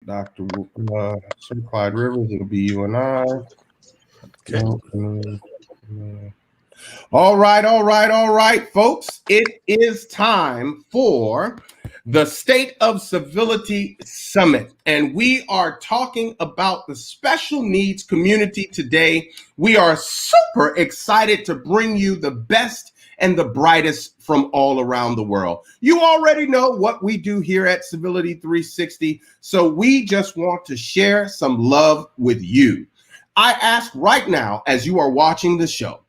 Dr. Certified Rivers. It'll be you and I. Okay. All right, folks. It is time for the State of Civility Summit. And we are talking about the special needs community today. We are super excited to bring you the best and the brightest from all around the world. You already know what we do here at Civility 360, so we just want to share some love with you. I ask right now, as you are watching the show,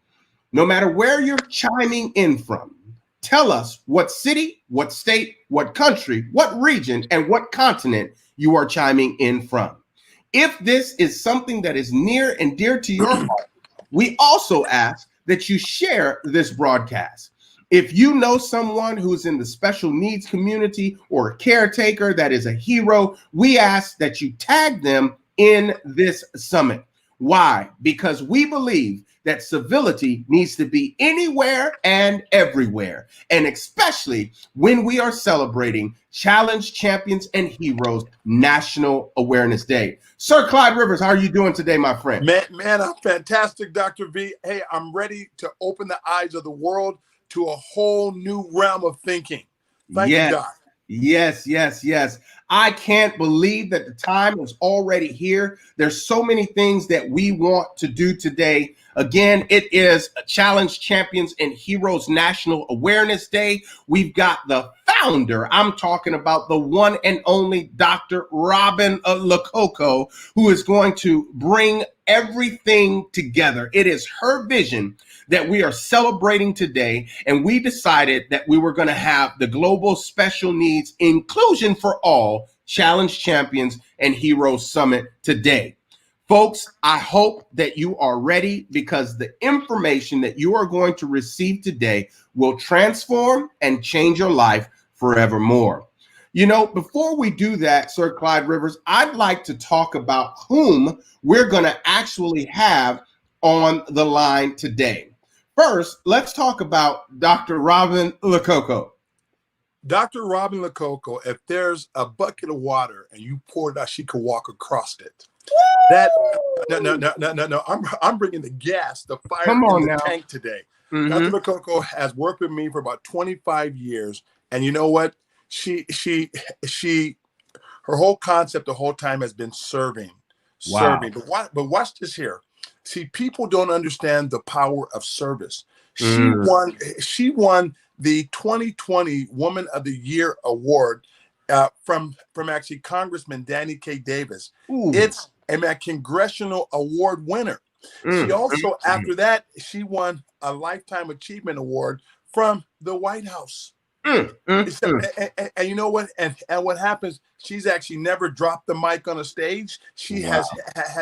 no matter where you're chiming in from, tell us what city, what state, what country, what region, and what continent you are chiming in from. If this is something that is near and dear to your heart, we also ask that you share this broadcast. If you know someone who's in the special needs community or a caretaker that is a hero, we ask that you tag them in this summit. Why? Because we believe that civility needs to be anywhere and everywhere, and especially when we are celebrating Challenge Champions and Heroes National Awareness Day. Sir Clyde Rivers, how are you doing today, my friend? Man, I'm fantastic, Dr. V. Hey, I'm ready to open the eyes of the world to a whole new realm of thinking. Thank you, Doc. Yes. I can't believe that the time is already here. There's so many things that we want to do today. Again, it is a Challenge Champions and Heroes National Awareness Day. We've got the founder. I'm talking about the one and only Dr. Robin Lococo, who is going to bring everything together. It is her vision that we are celebrating today, and we decided that we were going to have the Global Special Needs Inclusion for All Challenge Champions and Heroes Summit today. Folks, I hope that you are ready, because the information that you are going to receive today will transform and change your life forevermore. You know, before we do that, Sir Clyde Rivers, I'd like to talk about whom we're going to actually have on the line today. First, let's talk about Dr. Robin Lococo. Dr. Robin Lococo, if there's a bucket of water and you pour it out, she could walk across it. That no. I'm bringing the gas, the fire in the tank today. Dr. Lococo has worked with me for about 25 years, and you know what? She her whole concept the whole time has been serving. But watch this here. See, people don't understand the power of service. She won the 2020 Woman of the Year award from actually Congressman Danny K. Davis. It's a congressional award winner. She also, after that, she won a Lifetime Achievement Award from the White House. And you know what? And what happens? She's actually never dropped the mic on a stage. She has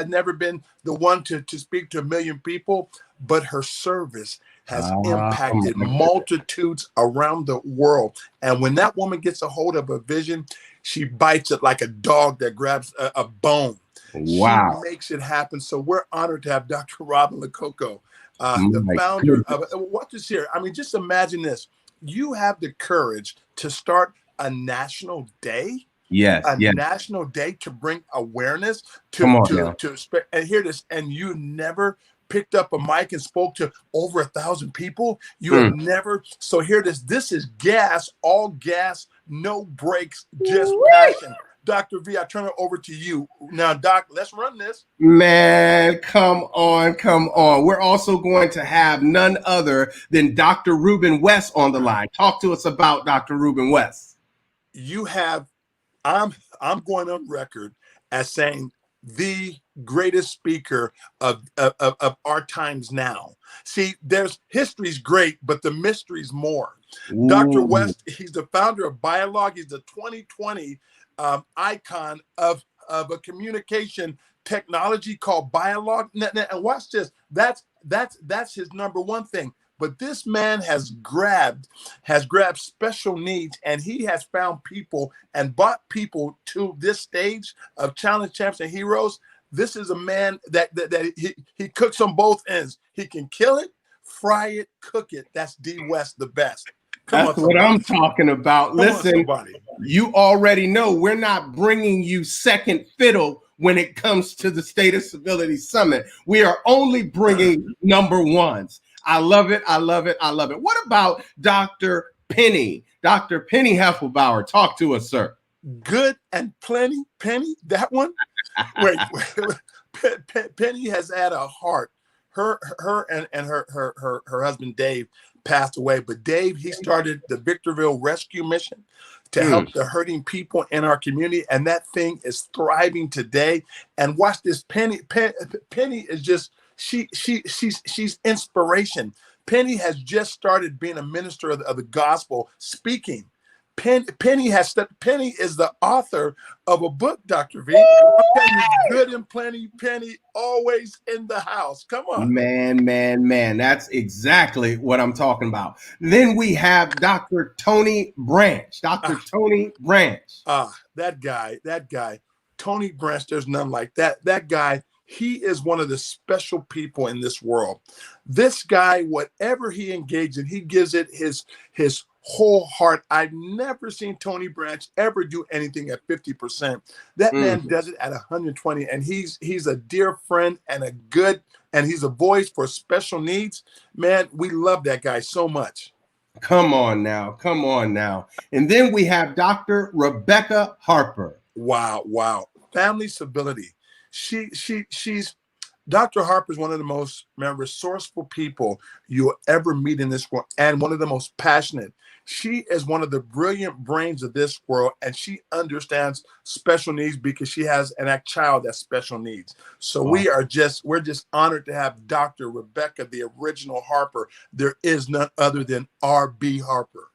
never been the one to speak to a million people, but her service has impacted multitudes around the world. And when that woman gets a hold of a vision, she bites it like a dog that grabs a bone. She makes it happen. So we're honored to have Dr. Robin Lococo, the founder of what is here. I mean, just imagine this. You have the courage to start a national day. National day to bring awareness to and hear this. And you never picked up a mic and spoke to over 1,000 people. You have never. So hear this. This is gas, all gas, no brakes, just passion. Dr. V, I turn it over to you. Now, Doc, let's run this. Man, come on. We're also going to have none other than Dr. Ruben West on the line. Talk to us about Dr. Ruben West. You have, I'm going on record as saying the greatest speaker of our times now. See, history's great, but the mystery's more. Dr. West, he's the founder of Biolog. He's the 2020 icon of a communication technology called Biolog. And watch this. That's his number one thing. But this man has grabbed special needs, and he has found people and brought people to this stage of Challenge Champs and Heroes. This is a man that he cooks on both ends. He can kill it, fry it, cook it. That's D West, the best. Come That's on, what somebody. I'm talking about. Come on, Listen, somebody. you already know we're not bringing you second fiddle when it comes to the State of Civility Summit. We are only bringing number ones. I love it. I love it. I love it. What about Dr. Penny? Dr. Penny Heffelbauer, talk to us, sir. Good and plenty. Penny, that one? Wait. Penny has had a heart. Her and her husband Dave passed away, but Dave, he started the Victorville Rescue Mission to help the hurting people in our community, and that thing is thriving today. And watch this, Penny is just she's inspiration. Penny has just started being a minister of the gospel, speaking. Penny is the author of a book, Dr. V. I'm telling you, good and plenty. Penny always in the house. Come on. Man. That's exactly what I'm talking about. Then we have Dr. Tony Branch. Dr. Tony Branch. That guy, Tony Branch, there's none like that. That guy, he is one of the special people in this world. This guy, whatever he engages in, he gives it his whole heart. I've never seen Tony Branch ever do anything at 50%. That man does it at 120, and he's a dear friend and he's a voice for special needs. Man, we love that guy so much. Come on now. And then we have Dr. Rebecca Harper. Wow. Family Civility. She's Dr. Harper is one of the most resourceful people you'll ever meet in this world, and one of the most passionate. She is one of the brilliant brains of this world, and she understands special needs because she has a child that's special needs. So we're just honored to have Dr. Rebecca, the original Harper. There is none other than R.B. Harper.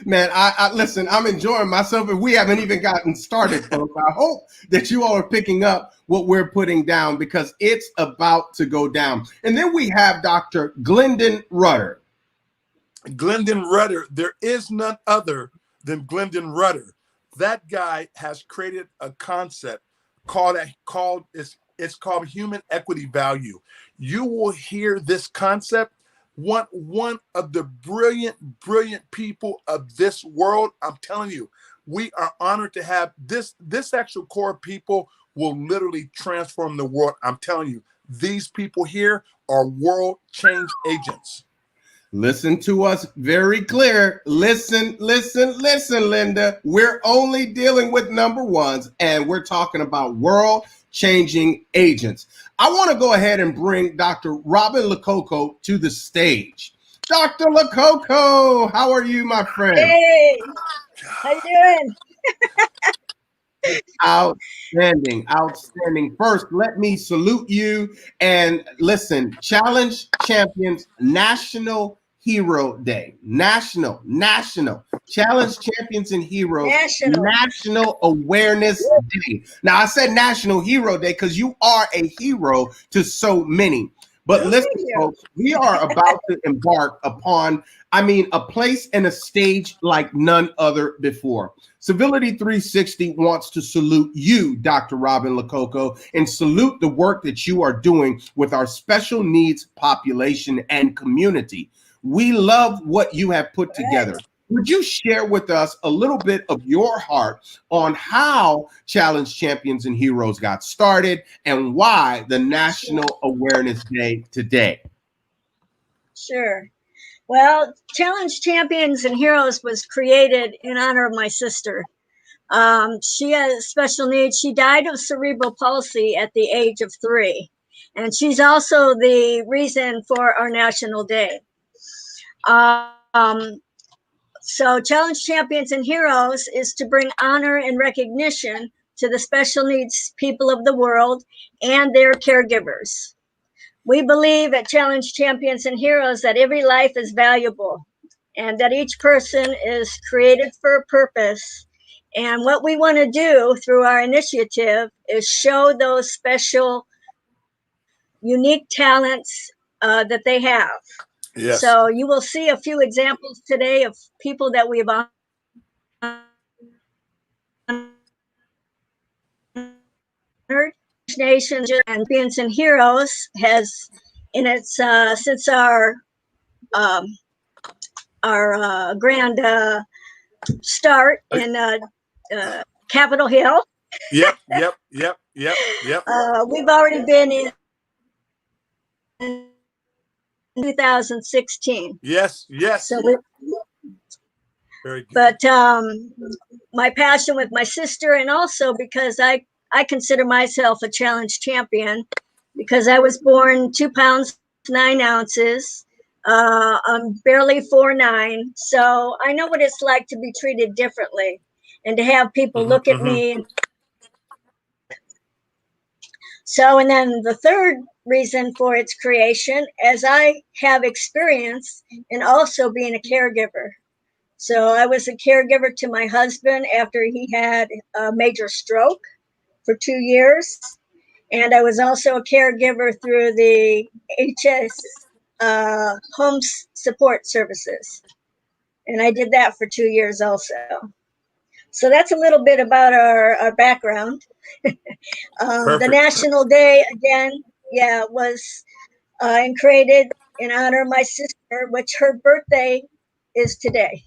Man, I listen, I'm enjoying myself, and we haven't even gotten started, folks. I hope that you all are picking up what we're putting down, because it's about to go down. And then we have Dr. Glendon Rudder. Glendon Rudder, there is none other than Glendon Rudder. That guy has created a concept called human equity value. You will hear this concept. One of the brilliant people of this world. I'm telling you, we are honored to have this actual core of people will literally transform the world. I'm telling you, these people here are world change agents. Listen to us very clear. Listen, Linda. We're only dealing with number ones, and we're talking about world changing agents. I want to go ahead and bring Dr. Robin Lococo to the stage. Dr. Lococo, how are you, my friend? Hey, how you doing? Outstanding. First, let me salute you. And listen, Challenge Champions National Hero Day. National Challenge Champions and Heroes National Awareness Day. Now, I said National Hero Day because you are a hero to so many. But listen, folks, we are about to embark upon, a place and a stage like none other before. Civility 360 wants to salute you, Dr. Robin Lococo, and salute the work that you are doing with our special needs population and community. We love what you have put together. Would you share with us a little bit of your heart on how Challenge Champions and Heroes got started and why the National Awareness Day today? Sure. Well, Challenge Champions and Heroes was created in honor of my sister. She has special needs. She died of cerebral palsy at the age of 3. And she's also the reason for our National Day. So Challenge Champions and Heroes is to bring honor and recognition to the special needs people of the world and their caregivers. We believe at Challenge Champions and Heroes that every life is valuable and that each person is created for a purpose. And what we want to do through our initiative is show those special, unique talents that they have. Yes. So you will see a few examples today of people that we've honored. Nations and Champions and Heroes has, in its since our our grand start in Capitol Hill. Yep. We've already been in 2016. Yes. So we, Very good. but my passion with my sister, and also because I consider myself a challenge champion, because I was born 2 pounds 9 ounces. I'm barely 4'9", so I know what it's like to be treated differently, and to have people look at me. So, and then the third reason for its creation, as I have experience in also being a caregiver. So I was a caregiver to my husband after he had a major stroke for 2 years. And I was also a caregiver through the HS home support services. And I did that for 2 years also. So that's a little bit about our background. The National Day, again, was created in honor of my sister, which her birthday is today.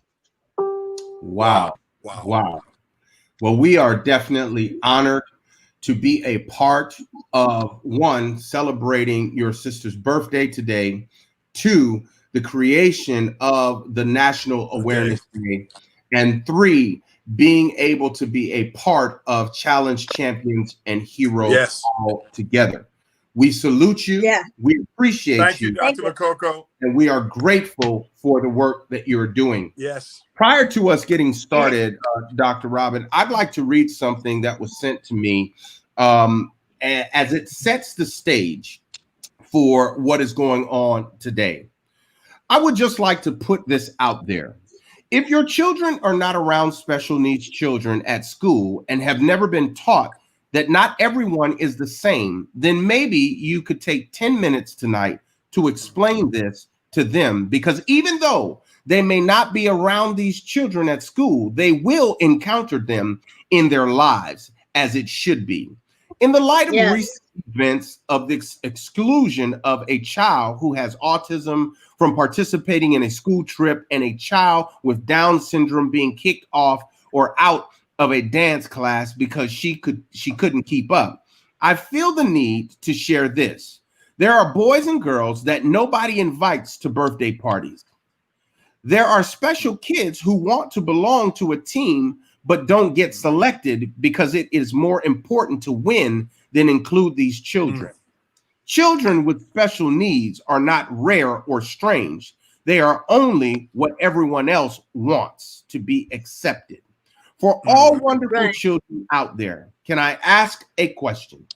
Wow. Well, we are definitely honored to be a part of, one, celebrating your sister's birthday today, two, the creation of the National Awareness Day, and three, being able to be a part of Challenge Champions and Heroes all together. We salute you. Yeah. We appreciate you. Thank you, Dr. Lococo. And we are grateful for the work that you're doing. Yes. Prior to us getting started, Dr. Robin, I'd like to read something that was sent to me as it sets the stage for what is going on today. I would just like to put this out there. If your children are not around special needs children at school and have never been taught that not everyone is the same, then maybe you could take 10 minutes tonight to explain this to them, because even though they may not be around these children at school, they will encounter them in their lives, as it should be. In the light of recent events of the exclusion of a child who has autism from participating in a school trip, and a child with Down syndrome being kicked off or out of a dance class because she couldn't keep up, I feel the need to share this. There are boys and girls that nobody invites to birthday parties. There are special kids who want to belong to a team but don't get selected because it is more important to win than include these children. Children with special needs are not rare or strange. They are only what everyone else wants, to be accepted. For all wonderful children out there, can I ask a question?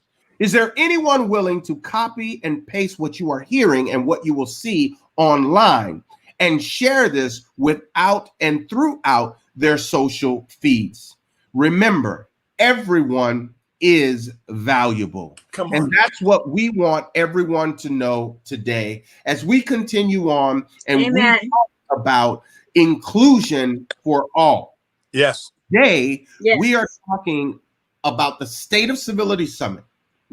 Is there anyone willing to copy and paste what you are hearing and what you will see online and share this without and throughout their social feeds? Remember, everyone is valuable. And that's what we want everyone to know today as we continue on and we talk about inclusion for all. Yes. Today, we are talking about the State of Civility Summit,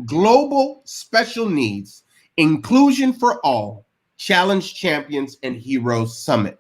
Global Special Needs, Inclusion for All, Challenge Champions and Heroes Summit.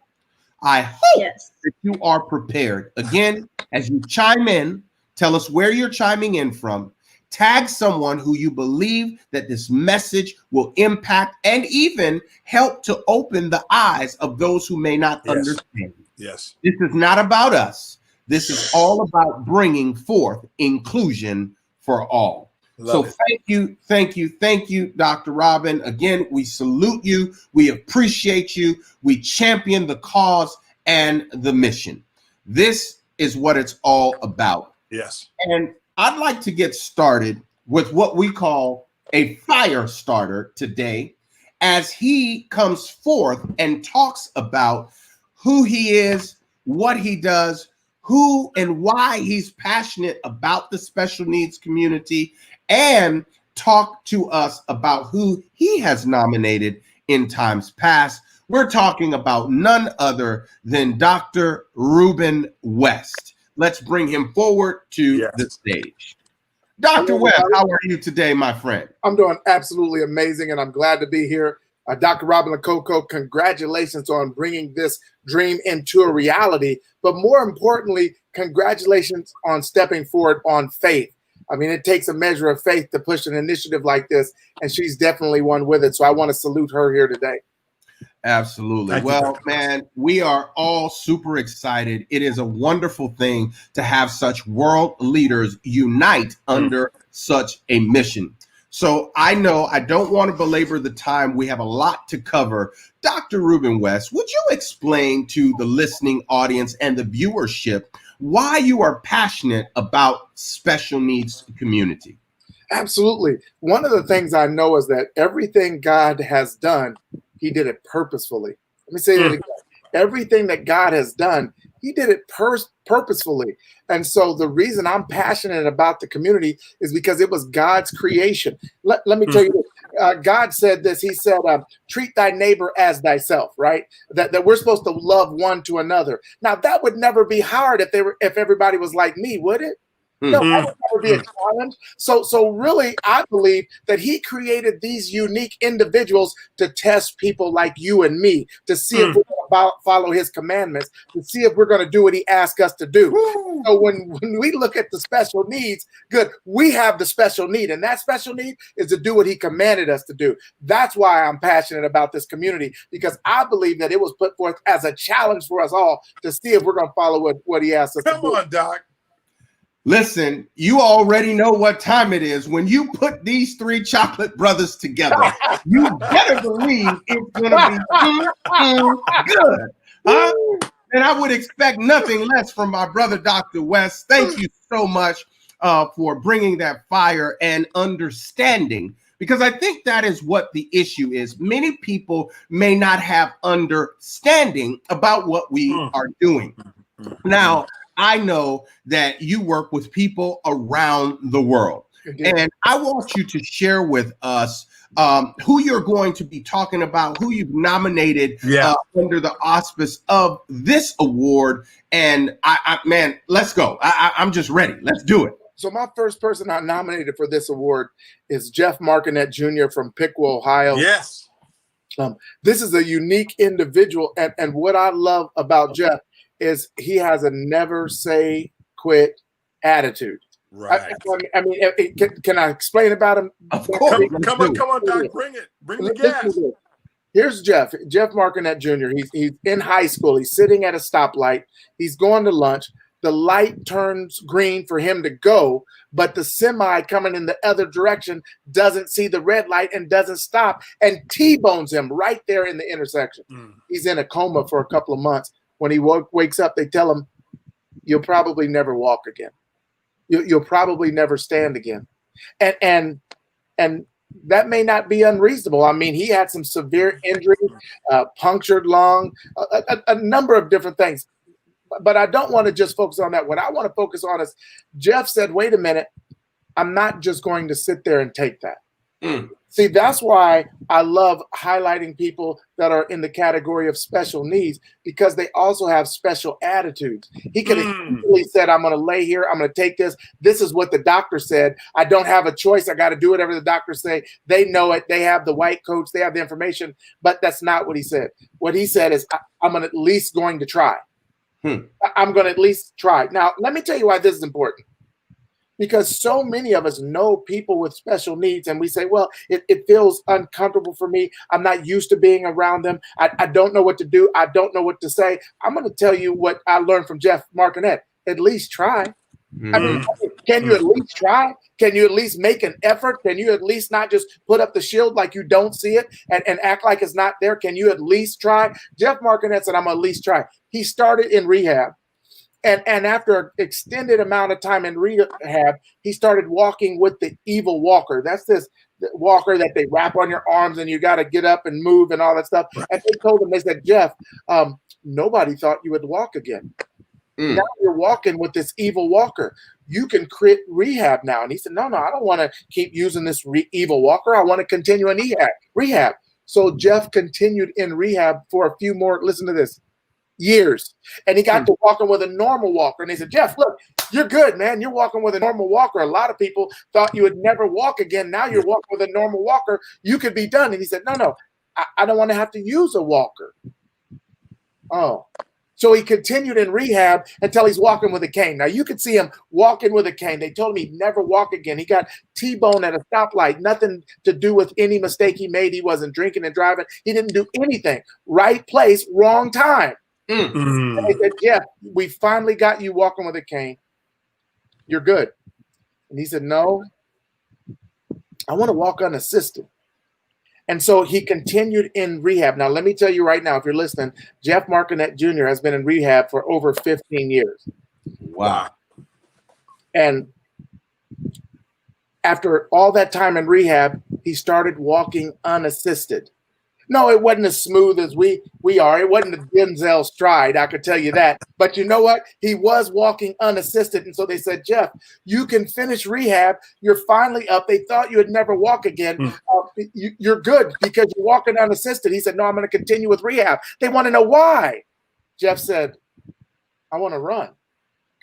I hope that you are prepared. Again, as you chime in, tell us where you're chiming in from. Tag someone who you believe that this message will impact and even help to open the eyes of those who may not understand. Yes. This is not about us. This is all about bringing forth inclusion for all. Thank you, Dr. Robin. Again, we salute you. We appreciate you. We champion the cause and the mission. This is what it's all about. Yes. And I'd like to get started with what we call a fire starter today, as he comes forth and talks about who he is, what he does, who and why he's passionate about the special needs community, and talk to us about who he has nominated in times past. We're talking about none other than Dr. Ruben West. Let's bring him forward to the stage. Dr. West, how are you today, my friend? I'm doing absolutely amazing, and I'm glad to be here. Dr. Robin Lococo, congratulations on bringing this dream into a reality. But more importantly, congratulations on stepping forward on faith. I mean, it takes a measure of faith to push an initiative like this, and she's definitely one with it. So I want to salute her here today. Absolutely. Well, man, we are all super excited. It is a wonderful thing to have such world leaders unite under such a mission. So I know I don't want to belabor the time. We have a lot to cover. Dr. Ruben West, would you explain to the listening audience and the viewership why you are passionate about special needs community? Absolutely. One of the things I know is that everything God has done, he did it purposefully. Let me say that again. Everything that God has done, he did it purposefully. And so the reason I'm passionate about the community is because it was God's creation. Let me tell you this. God said this. He said, treat thy neighbor as thyself, right? That we're supposed to love one to another. Now, that would never be hard if everybody was like me, would it? No, that would never be a challenge. So really, I believe that he created these unique individuals to test people like you and me, to see if we're going to follow his commandments, to see if we're going to do what he asked us to do. So when we look at the special needs, good, we have the special need, and that special need is to do what he commanded us to do. That's why I'm passionate about this community, because I believe that it was put forth as a challenge for us all to see if we're going to follow what he asked us to do. Come on, Doc. Listen, you already know what time it is. When you put these three chocolate brothers together, you better believe it's going to be good. Huh? And I would expect nothing less from my brother, Dr. West. Thank you so much for bringing that fire and understanding, because I think that is what the issue is. Many people may not have understanding about what we are doing. Now, I know that you work with people around the world, and I want you to share with us who you're going to be talking about, who you've nominated under the auspice of this award. And man, let's go. I'm just ready. Let's do it. So my first person I nominated for this award is Jeff Markinet Jr. from Piqua, Ohio. Yes. This is a unique individual, and what I love about Jeff is he has a never say quit attitude. Right. I mean, can I explain about him? Of course. Come on, Doc. Bring it. Bring the gas. Here's Jeff Markinet Jr. He's in high school. He's sitting at a stoplight. He's going to lunch. The light turns green for him to go, but the semi coming in the other direction doesn't see the red light and doesn't stop and T-bones him right there in the intersection. He's in a coma for a couple of months. When he wakes up, they tell him, you'll probably never walk again. You'll probably never stand again. And that may not be unreasonable. I mean, he had some severe injuries, punctured lung, a number of different things. But I don't want to just focus on that. What I want to focus on is Jeff said, wait a minute, I'm not just going to sit there and take that. See, that's why I love highlighting people that are in the category of special needs, because they also have special attitudes. He could have easily said, I'm going to lay here. I'm going to take this. This is what the doctor said. I don't have a choice. I got to do whatever the doctors say. They know it. They have the white coats. They have the information. But that's not what he said. What he said is, I'm at least going to try. I'm going to at least try. Now, let me tell you why this is important. Because so many of us know people with special needs, and we say, well, it feels uncomfortable for me. I'm not used to being around them. I don't know what to do. I don't know what to say. I'm going to tell you what I learned from Jeff Markinet. At least try. I mean, can you at least try? Can you at least make an effort? Can you at least not just put up the shield like you don't see it and act like it's not there? Can you at least try? Jeff Markinet said, I'm going to at least try. He started in rehab. And after an extended amount of time in rehab, he started walking with the evil walker. That's this walker that they wrap on your arms and you got to get up and move and all that stuff. And they told him, they said, Jeff, nobody thought you would walk again. Now you're walking with this evil walker. You can quit rehab now. And he said, no, I don't want to keep using this evil walker. I want to continue in rehab. So Jeff continued in rehab for a few more, listen to this, years. And he got to walking with a normal walker. And they said, Jeff, look, you're good, man. You're walking with a normal walker. A lot of people thought you would never walk again. Now you're walking with a normal walker. You could be done. And he said, no, I don't want to have to use a walker. Oh. So he continued in rehab until he's walking with a cane. Now you could see him walking with a cane. They told him he'd never walk again. He got T-boned at a stoplight. Nothing to do with any mistake he made. He wasn't drinking and driving. He didn't do anything. Right place, wrong time. And they said, Jeff, we finally got you walking with a cane. You're good. And he said, no, I want to walk unassisted. And so he continued in rehab. Now, let me tell you right now, if you're listening, Jeff Martinet Jr. has been in rehab for over 15 years. Wow. And after all that time in rehab, he started walking unassisted. No, it wasn't as smooth as we are. It wasn't a Denzel stride, I could tell you that. But you know what? He was walking unassisted. And so they said, Jeff, you can finish rehab. You're finally up. They thought you would never walk again. You're good because you're walking unassisted. He said, no, I'm going to continue with rehab. They want to know why. Jeff said, I want to run.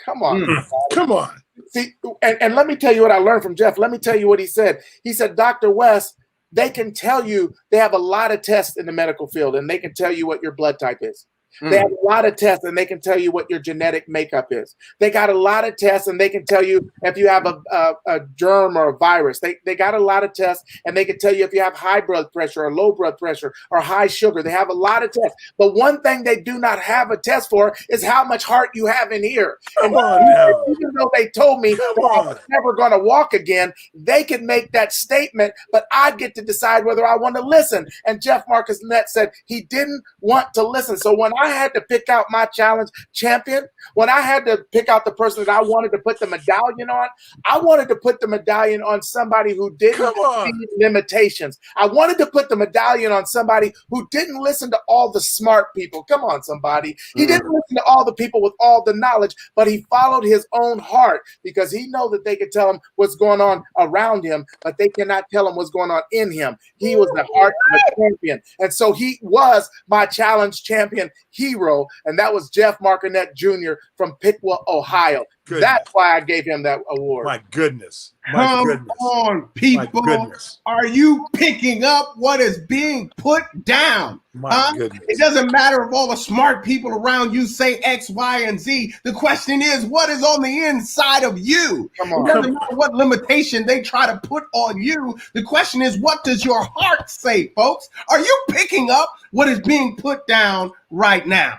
Come on. Come on. See, and let me tell you what I learned from Jeff. Let me tell you what he said. He said, Dr. West, they can tell you, they have a lot of tests in the medical field, and they can tell you what your blood type is. They have a lot of tests, and they can tell you what your genetic makeup is. They got a lot of tests, and they can tell you if you have a germ or a virus. They got a lot of tests, and they can tell you if you have high blood pressure or low blood pressure or high sugar. They have a lot of tests. But one thing they do not have a test for is how much heart you have in here. Come on now. Even though they told me that I was never going to walk again, they can make that statement, but I get to decide whether I want to listen. And Jeff Martinet said he didn't want to listen. So when I had to pick out my challenge champion, when I had to pick out the person that I wanted to put the medallion on, I wanted to put the medallion on somebody who didn't see limitations. I wanted to put the medallion on somebody who didn't listen to all the smart people. Come on, somebody. He didn't listen to all the people with all the knowledge, but he followed his own heart because he knew that they could tell him what's going on around him, but they cannot tell him what's going on in him. He was the heart of a champion. And so he was my challenge champion hero, and that was Jeff Martinet Jr. from Piqua, Ohio. Goodness. That's why I gave him that award. My goodness. Come on, people. Are you picking up what is being put down? My goodness. It doesn't matter if all the smart people around you say X, Y, and Z. The question is, what is on the inside of you? Come on. It doesn't matter what limitation they try to put on you. The question is, what does your heart say, folks? Are you picking up what is being put down right now?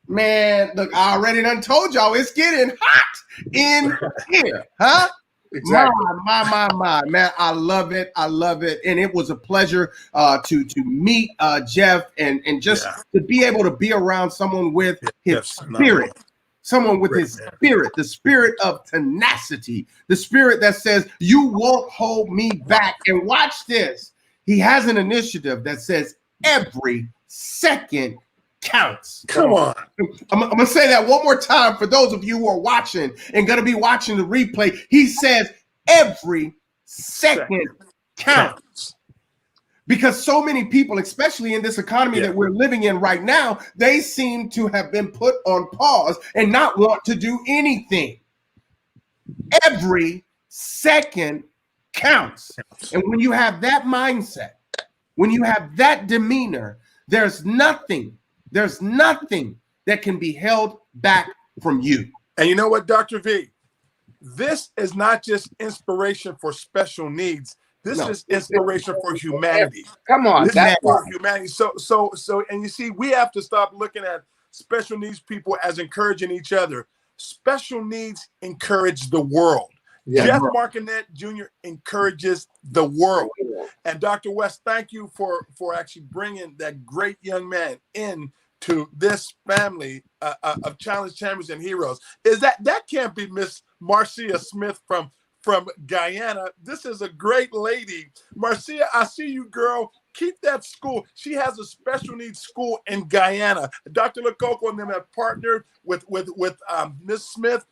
Man, look, I already done told y'all it's getting hot in here, huh? Exactly. My, man, I love it. I love it. And it was a pleasure to meet Jeff and just to be able to be around someone with his spirit. Someone with his spirit, the spirit of tenacity, the spirit that says, you won't hold me back. And watch this. He has an initiative that says every second counts. Come on. I'm going to say that one more time for those of you who are watching and going to be watching the replay. He says every second counts. Because so many people, especially in this economy that we're living in right now, they seem to have been put on pause and not want to do anything. Every second counts. And when you have that mindset, when you have that demeanor, there's nothing that can be held back from you. And you know what, Dr. V? This is not just inspiration for special needs. This is inspiration for humanity. Come on. This is for humanity. So, and you see, we have to stop looking at special needs people as encouraging each other. Special needs encourage the world. Jeff Martinet Jr. encourages the world. And Dr. West, thank you for actually bringing that great young man in to this family of challenge champions and heroes. Is that can't be Miss Marcia Smith from Guyana. This is a great lady. Marcia, I see you, girl. Keep that school. She has a special needs school in Guyana. Dr. Lococo and them have partnered with Miss Smith.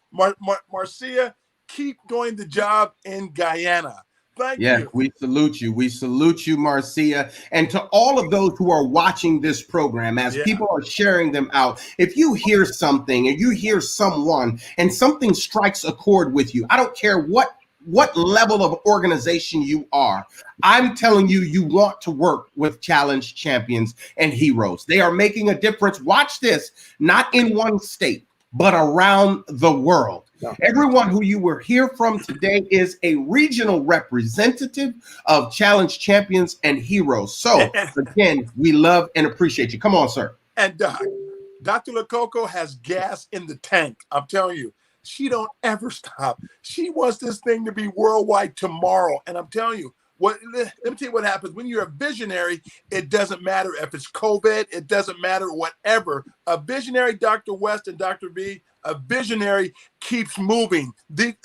Marcia, keep doing the job in Guyana. Thank you. We salute you. We salute you, Marcia. And to all of those who are watching this program, as people are sharing them out, if you hear something and you hear someone and something strikes a chord with you, I don't care what what level of organization you are, I'm telling you, you want to work with Challenge Champions and Heroes. They are making a difference. Watch this, not in one state, but around the world. Everyone who you will hear from today is a regional representative of Challenge Champions and Heroes. So again, we love and appreciate you. Come on, sir. And Dr. Lococo has gas in the tank. I'm telling you, she don't ever stop. She wants this thing to be worldwide tomorrow. And I'm telling you, let me tell you what happens. When you're a visionary, it doesn't matter if it's COVID, it doesn't matter whatever. A visionary, Dr. West and Dr. V, a visionary keeps moving. A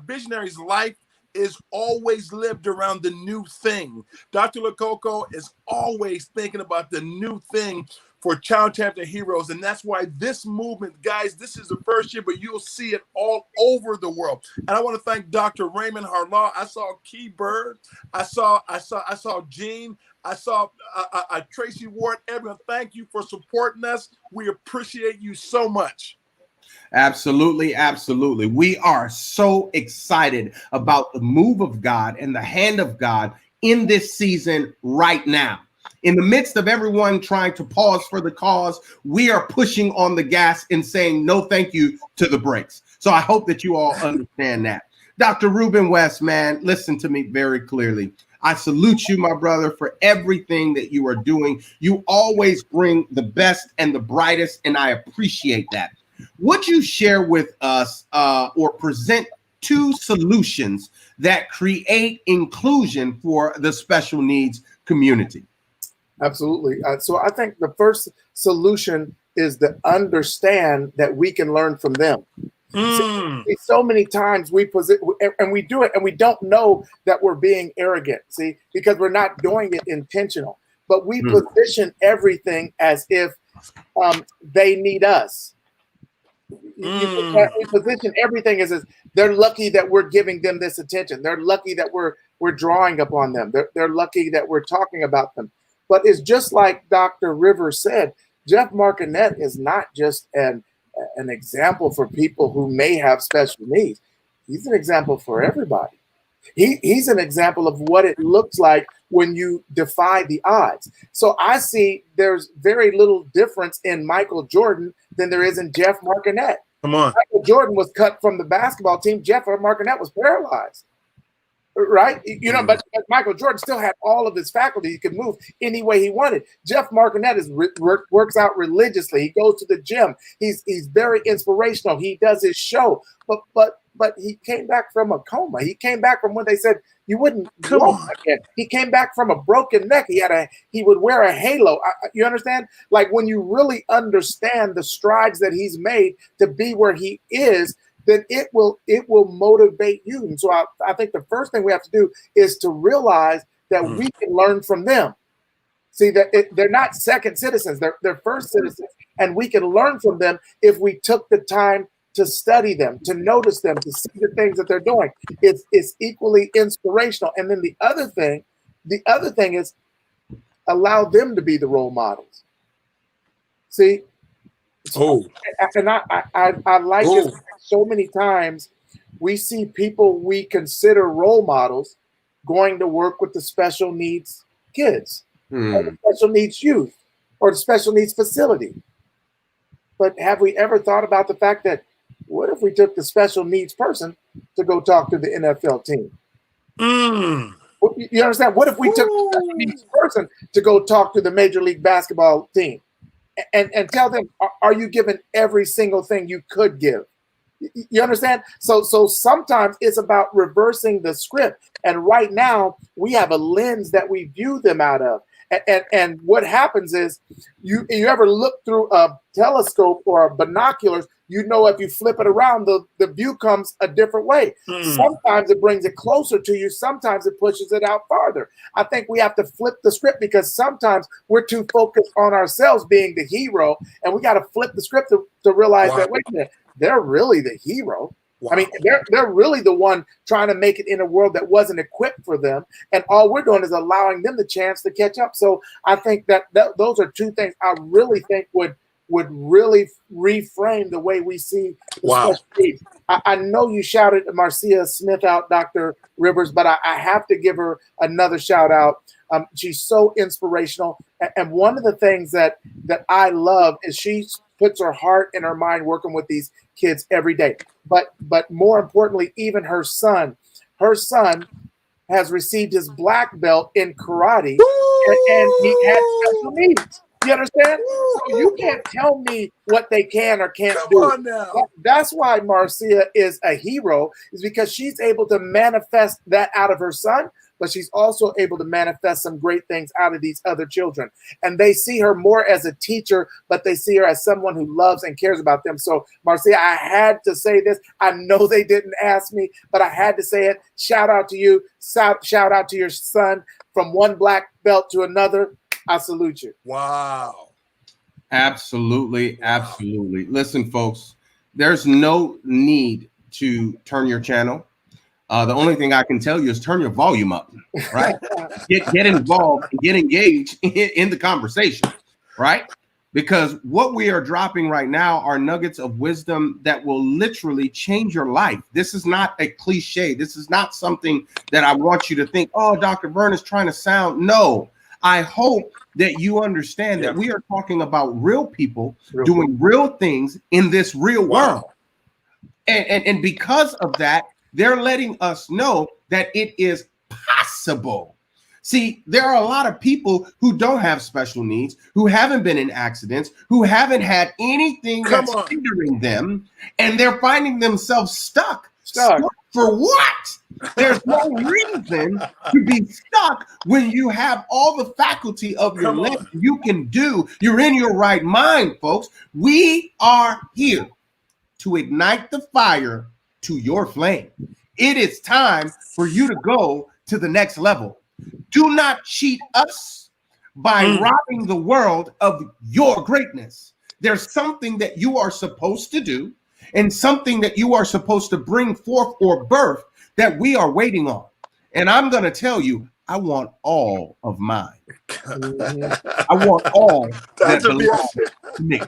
visionary's life is always lived around the new thing. Dr. Lococo is always thinking about the new thing for Challenge Champions and Heroes. And that's why this movement, guys, this is the first year, but you'll see it all over the world. And I want to thank Dr. Raymond Harlaw. I saw Key Bird. I saw Gene. I saw Tracy Ward. Everyone, thank you for supporting us. We appreciate you so much. Absolutely, absolutely. We are so excited about the move of God and the hand of God in this season right now. In the midst of everyone trying to pause for the cause, we are pushing on the gas and saying no thank you to the brakes. So I hope that you all understand that. Dr. Ruben West, man, listen to me very clearly. I salute you, my brother, for everything that you are doing. You always bring the best and the brightest, and I appreciate that. Would you share with us or present 2 solutions that create inclusion for the special needs community? Absolutely. So I think the first solution is to understand that we can learn from them. So many times we do it and we don't know that we're being arrogant, because we're not doing it intentional, but we position everything as if they need us. We position everything as they're lucky that we're giving them this attention. They're lucky that we're drawing upon them. They're lucky that we're talking about them. But it's just like Dr. Rivers said, Jeff Martinet is not just an example for people who may have special needs. He's an example for everybody. He's an example of what it looks like when you defy the odds. So I see there's very little difference in Michael Jordan than there is in Jeff Martinet. Come on. Michael Jordan was cut from the basketball team. Jeff Martinet was paralyzed. Right? But Michael Jordan still had all of his faculty. He could move any way he wanted. Jeff Martinet works out religiously. He goes to the gym. He's very inspirational. He does his show. But he came back from a coma. He came back from when they said you wouldn't walk again. He came back from a broken neck. He would wear a halo. You understand? Like when you really understand the strides that he's made to be where he is, then it will motivate you. And so I think the first thing we have to do is to realize that we can learn from them. See, that they're not second citizens, they're first citizens. And we can learn from them if we took the time to study them, to notice them, to see the things that they're doing. It's equally inspirational. And then the other thing is allow them to be the role models. See? And I like it. So many times we see people we consider role models going to work with the special needs kids or the special needs youth or the special needs facility. But have we ever thought about the fact that what if we took the special needs person to go talk to the NFL team? You understand? What if we took the special needs person to go talk to the Major League Basketball team and tell them, are you giving every single thing you could give? You understand? So sometimes it's about reversing the script. And right now we have a lens that we view them out of. And what happens is you ever look through a telescope or binoculars, if you flip it around, the view comes a different way. Sometimes it brings it closer to you. Sometimes it pushes it out farther. I think we have to flip the script because sometimes we're too focused on ourselves being the hero. And we got to flip the script to realize that, wait a minute, they're really the hero. Wow. I mean, they're really the one trying to make it in a world that wasn't equipped for them. And all we're doing is allowing them the chance to catch up. So I think that those are two things I really think would would really reframe the way we see the special needs. I know you shouted Marcia Smith out, Dr. Rivers, but I have to give her another shout out. She's so inspirational. And one of the things that I love is she puts her heart and her mind working with these kids every day. But more importantly, even her son has received his black belt in karate, and he had special needs. You understand? So you can't tell me what they can or can't do. That's why Marcia is a hero, is because she's able to manifest that out of her son, but she's also able to manifest some great things out of these other children. And they see her more as a teacher, but they see her as someone who loves and cares about them. So, Marcia, I had to say this. I know they didn't ask me, but I had to say it. Shout out to you. Shout out to your son. From one black belt to another, I salute you. Wow. Absolutely. Absolutely. Listen, folks, there's no need to turn your channel. The only thing I can tell you is turn your volume up, right? Get involved and get engaged in the conversation, right? Because what we are dropping right now are nuggets of wisdom that will literally change your life. This is not a cliche. This is not something that I want you to think, oh, Dr. Vern is trying to sound. No, I hope that you understand that we are talking about real people doing real things in this real world. And because of that, they're letting us know that it is possible. See, there are a lot of people who don't have special needs, who haven't been in accidents, who haven't had anything that's hindering them, and they're finding themselves stuck. Stuck for what? There's no reason to be stuck when you have all the faculty of your life. You can do. You're in your right mind, folks. We are here to ignite the fire to your flame. It is time for you to go to the next level. Do not cheat us by robbing the world of your greatness. There's something that you are supposed to do and something that you are supposed to bring forth or birth that we are waiting on. And I'm going to tell you, I want all of mine. I want all that belongs to me.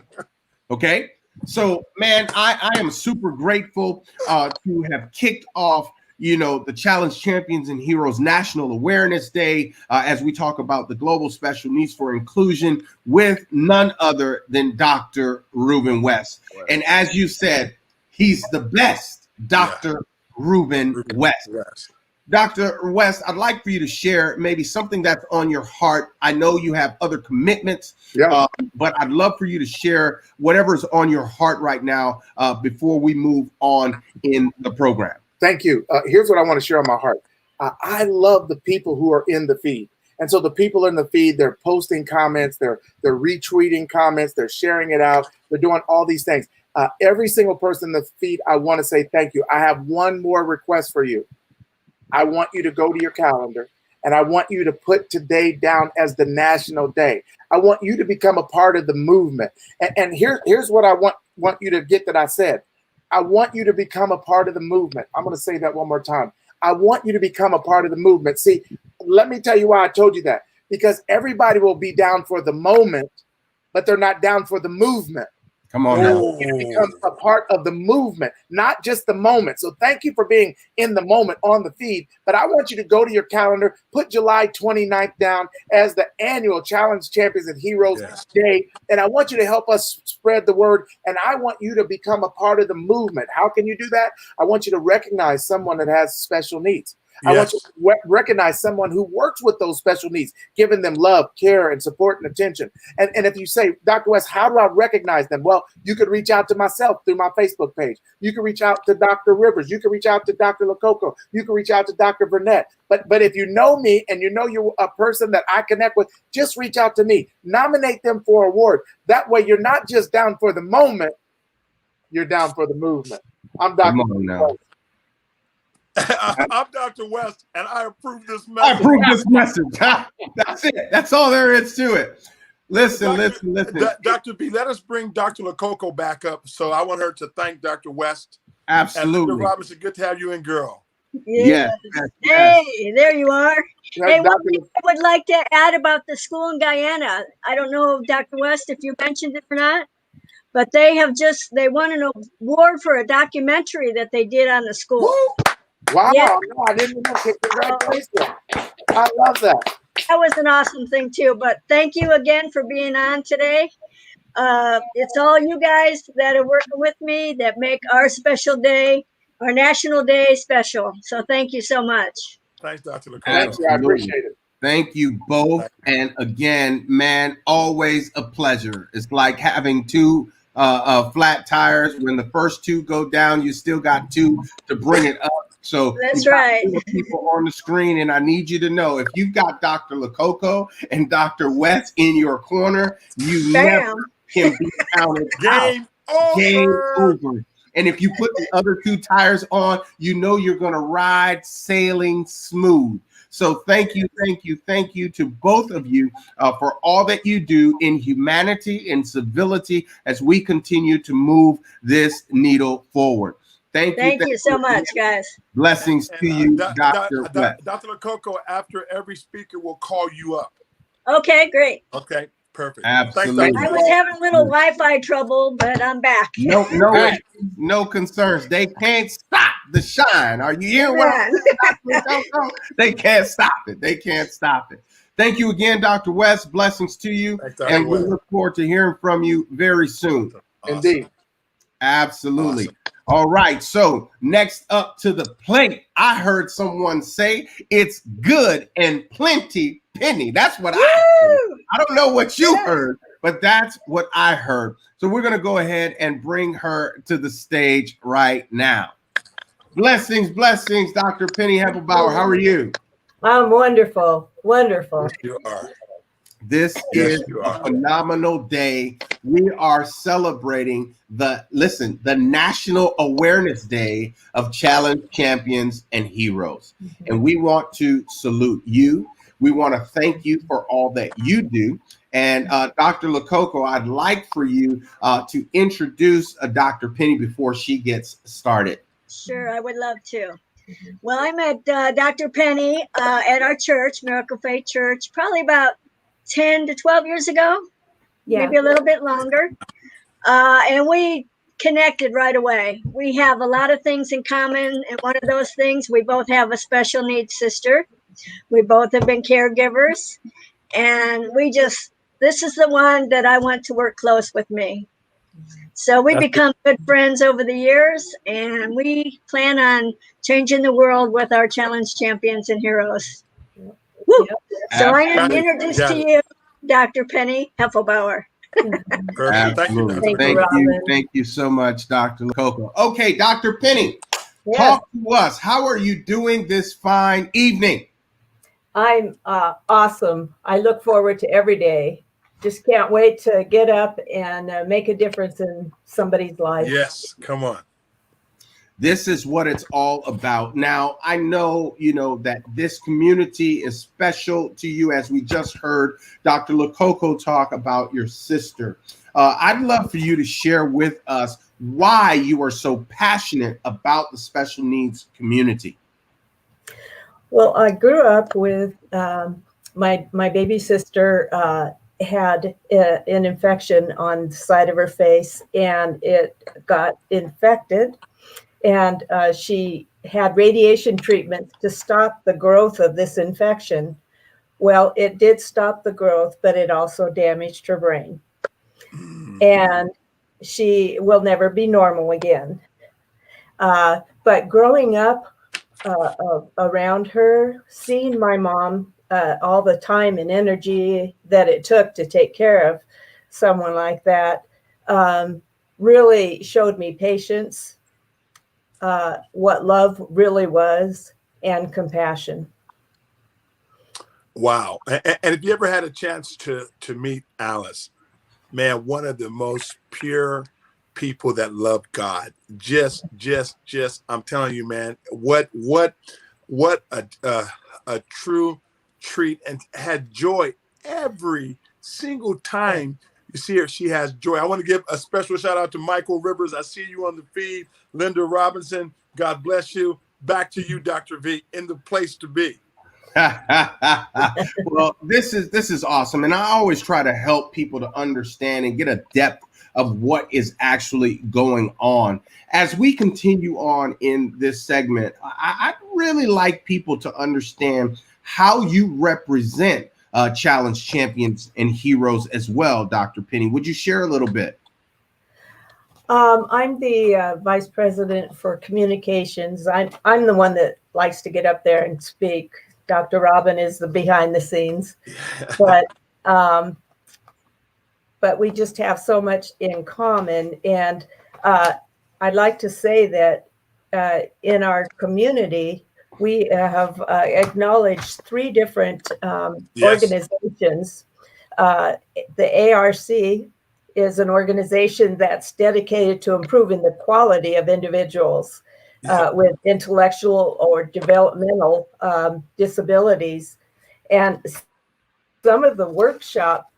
Okay? So, man, I am super grateful to have kicked off, the Challenge Champions and Heroes National Awareness Day as we talk about the global special needs for inclusion with none other than Dr. Ruben West. And as you said, he's the best, Dr. Ruben West. Dr. West, I'd like for you to share maybe something that's on your heart. I know you have other commitments, but I'd love for you to share whatever's on your heart right now before we move on in the program. Thank you. Here's what I want to share on my heart. I love the people who are in the feed. And so the people in the feed, they're posting comments, they're retweeting comments, they're sharing it out, they're doing all these things. Every single person in the feed, I want to say thank you. I have one more request for you. I want you to go to your calendar and I want you to put today down as the national day. I want you to become a part of the movement. And here's what I want you to get that I said. I want you to become a part of the movement. I'm going to say that one more time. I want you to become a part of the movement. See, let me tell you why I told you that. Because everybody will be down for the moment, but they're not down for the movement. Come on now. It becomes a part of the movement, not just the moment. So thank you for being in the moment on the feed. But I want you to go to your calendar, put July 29th down as the annual Challenge Champions and Heroes Day. And I want you to help us spread the word. And I want you to become a part of the movement. How can you do that? I want you to recognize someone that has special needs. I want you to recognize someone who works with those special needs, giving them love, care, and support and attention. And if you say, Dr. West, how do I recognize them? Well, you could reach out to myself through my Facebook page. You can reach out to Dr. Rivers. You can reach out to Dr. Lococo. You can reach out to Dr. Burnett. But if you know me and you know you're a person that I connect with, just reach out to me. Nominate them for an award. That way you're not just down for the moment, you're down for the movement. I'm Dr. West. I'm Dr. West, and I approve this message. I approve this message. That's it. That's all there is to it. Listen. Dr. B, let us bring Dr. Lococo back up. So I want her to thank Dr. West. Absolutely. And Dr. Robinson, good to have you in, girl. Yes. Hey, there you are. Hey, one thing I would like to add about the school in Guyana. I don't know, Dr. West, if you mentioned it or not. but they won an award for a documentary that they did on the school. Woo! Wow, Yeah. no, I didn't know. Congratulations. I love that. That was an awesome thing too. But thank you again for being on today. It's all you guys that are working with me that make our special day, our national day special. So thank you so much. Thanks, Dr. Lacoste. Thank you. I appreciate it. Thank you both. And again, man, always a pleasure. It's like having two flat tires. When the first two go down, you still got two to bring it up. So that's right. People on the screen, and I need you to know, if you've got Dr. Lococo and Dr. West in your corner, you never can be counted out. Game over. And if you put the other two tires on, you know you're going to ride sailing smooth. So thank you to both of you for all that you do in humanity and civility as we continue to move this needle forward. Thank you so much, guys. Blessings to you, Dr. West. Dr. Lococo, after every speaker, will call you up. Okay, great. Okay, perfect. Absolutely. I was having a little Wi-Fi trouble, but I'm back. No concerns. They can't stop the shine. Are you hearing what They can't stop it. They can't stop it. Thank you again, Dr. West. Blessings to you. Thanks, and we look forward to hearing from you very soon. Awesome. Indeed. Absolutely. Awesome. All right. So next up to the plate, I heard someone say it's good and plenty penny. That's what I heard. I don't know what you heard, but that's what I heard. So we're going to go ahead and bring her to the stage right now. Blessings, Dr. Penny Heffelbauer. How are you? I'm wonderful. Wonderful. Yes, you are. This is a phenomenal day. We are celebrating the National Awareness Day of Challenge Champions and Heroes. And we want to salute you. We want to thank you for all that you do. And Dr. Lococo, I'd like for you to introduce Dr. Penny before she gets started. Sure, I would love to. Well, I met Dr. Penny at our church, Miracle Faith Church, probably about 10 to 12 years ago, maybe a little bit longer. And we connected right away. We have a lot of things in common. And one of those things, we both have a special needs sister. We both have been caregivers. And this is the one that I want to work close with me. So we become good friends over the years, and we plan on changing the world with our Challenge Champions and Heroes. Woo. So I introduce to you Dr. Penny Heffelbauer. Thank you so much, Dr. Lococo. Okay, Dr. Penny, talk to us. How are you doing this fine evening? I'm awesome. I look forward to every day. Just can't wait to get up and make a difference in somebody's life. Yes, come on. This is what it's all about. Now, I know, that this community is special to you, as we just heard Dr. Lococo talk about your sister. I'd love for you to share with us why you are so passionate about the special needs community. Well, I grew up with my baby sister had an infection on the side of her face, and it got infected. And she had radiation treatment to stop the growth of this infection. Well, it did stop the growth, but it also damaged her brain. And she will never be normal again. But growing up around her, seeing my mom, all the time and energy that it took to take care of someone like that, really showed me patience, what love really was, and compassion. Wow. And if you ever had a chance to meet Alice, man, one of the most pure people that love God. Just, I'm telling you, man, what a true treat, and had joy every single time you see her. She has joy. I want to give a special shout out to Michael Rivers. I see you on the feed. Linda Robinson, God bless you. Back to you, Dr. V, in the place to be. Well, this is awesome. And I always try to help people to understand and get a depth of what is actually going on. As we continue on in this segment, I'd really like people to understand how you represent challenge champions and heroes as well, Dr. Penny. Would you share a little bit? I'm the vice president for communications. I'm the one that likes to get up there and speak. Dr. Robin is the behind the scenes, but we just have so much in common. And I'd like to say that in our community, we have acknowledged 3 different organizations. The ARC is an organization that's dedicated to improving the quality of individuals with intellectual or developmental disabilities. And some of the workshop,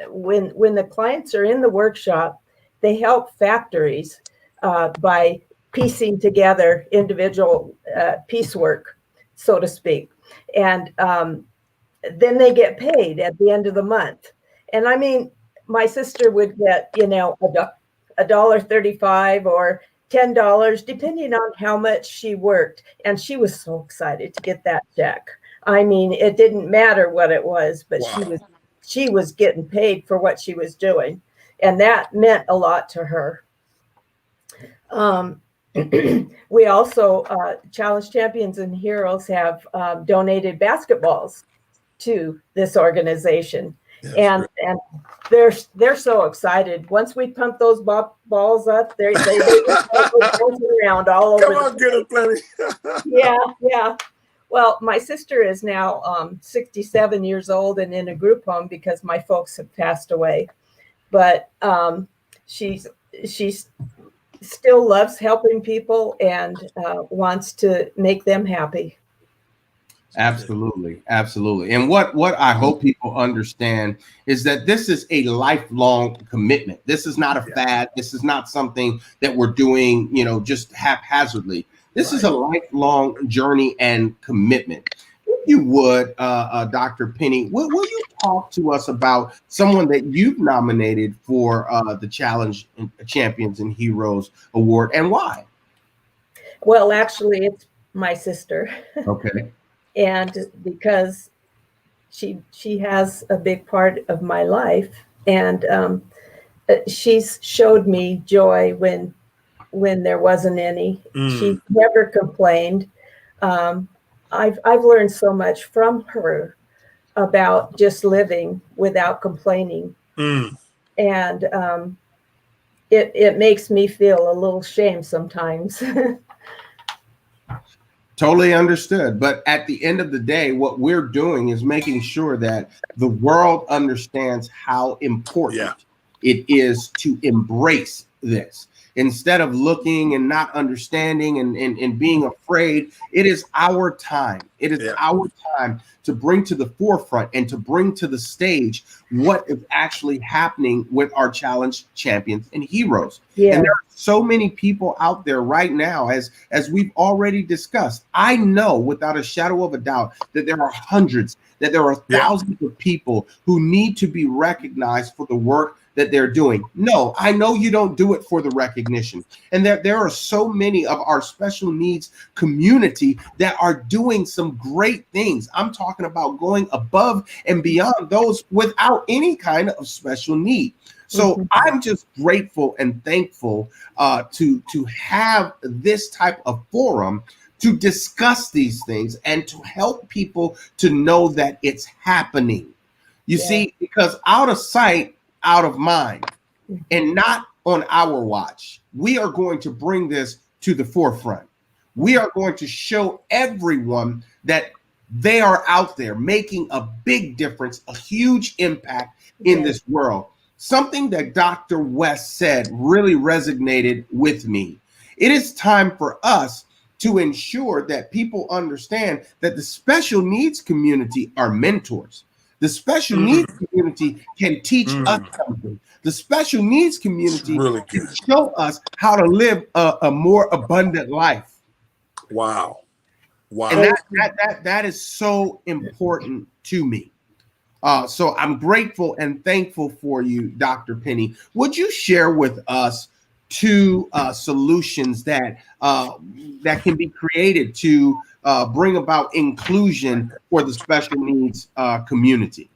when the clients are in the workshop, they help factories by piecing together individual piecework, so to speak. And then they get paid at the end of the month. And I mean, my sister would get, $1.35 or $10, depending on how much she worked. And she was so excited to get that check. I mean, it didn't matter what it was, but Wow. she was getting paid for what she was doing. And that meant a lot to her. We also, Challenge Champions and Heroes have donated basketballs to this organization. And they're so excited. Once we pump those balls up, they bouncing around all over. Come on, get it, Penny. Yeah. Well, my sister is now 67 years old and in a group home because my folks have passed away. But she's still loves helping people and wants to make them happy. Absolutely. And what I hope people understand is that this is a lifelong commitment. This is not a fad. This is not something that we're doing, just haphazardly. This is a lifelong journey and commitment. If you would, Dr. Penny, will you talk to us about someone that you've nominated for the Challenge Champions and Heroes Award and why? Well, actually, it's my sister. Okay. And because she has a big part of my life, and she's showed me joy when there wasn't any. She never complained. I've learned so much from her about just living without complaining, and it makes me feel a little shame sometimes. Totally understood. But at the end of the day, what we're doing is making sure that the world understands how important it is to embrace this. Instead of looking and not understanding and being afraid, it is our time. It is our time to bring to the forefront and to bring to the stage what is actually happening with our Challenge Champions and Heroes. Yeah. And there are so many people out there right now, as we've already discussed. I know without a shadow of a doubt that there are hundreds, that there are thousands of people who need to be recognized for the work that they're doing. No, I know you don't do it for the recognition. And there are so many of our special needs community that are doing some great things. I'm talking about going above and beyond those without any kind of special need. So I'm just grateful and thankful to have this type of forum to discuss these things and to help people to know that it's happening. You see, because out of sight, out of mind, and not on our watch. We are going to bring this to the forefront. We are going to show everyone that they are out there making a big difference, a huge impact in this world. Something that Dr. West said really resonated with me. It is time for us to ensure that people understand that the special needs community are mentors. The special needs community can teach us something. The special needs community can show us how to live a more abundant life. Wow. And that is so important to me. So I'm grateful and thankful for you, Dr. Penny. Would you share with us two solutions that can be created to bring about inclusion for the special needs community?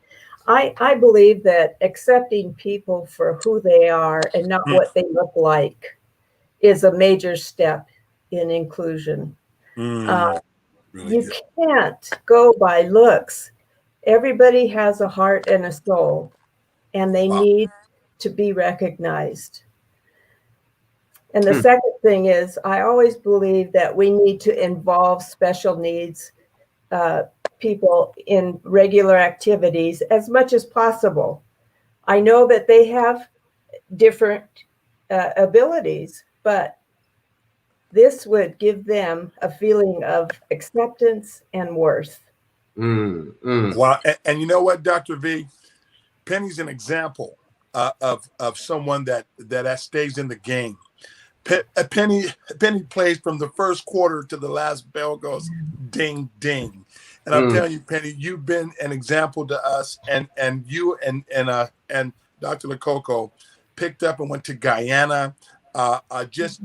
I believe that accepting people for who they are and not what they look like is a major step in inclusion. Really You good. can't go by looks. Everybody has a heart and a soul, and they Wow. need to be recognized. And the Hmm. second thing is, I always believe that we need to involve special needs people in regular activities as much as possible. I know that they have different abilities, but this would give them a feeling of acceptance and worth. Wow. And you know what, Dr. V? Penny's an example of someone that stays in the game. Penny plays from the first quarter to the last bell goes ding ding, and I'm telling you, Penny, you've been an example to us, and you and Dr. Lococo picked up and went to Guyana. Just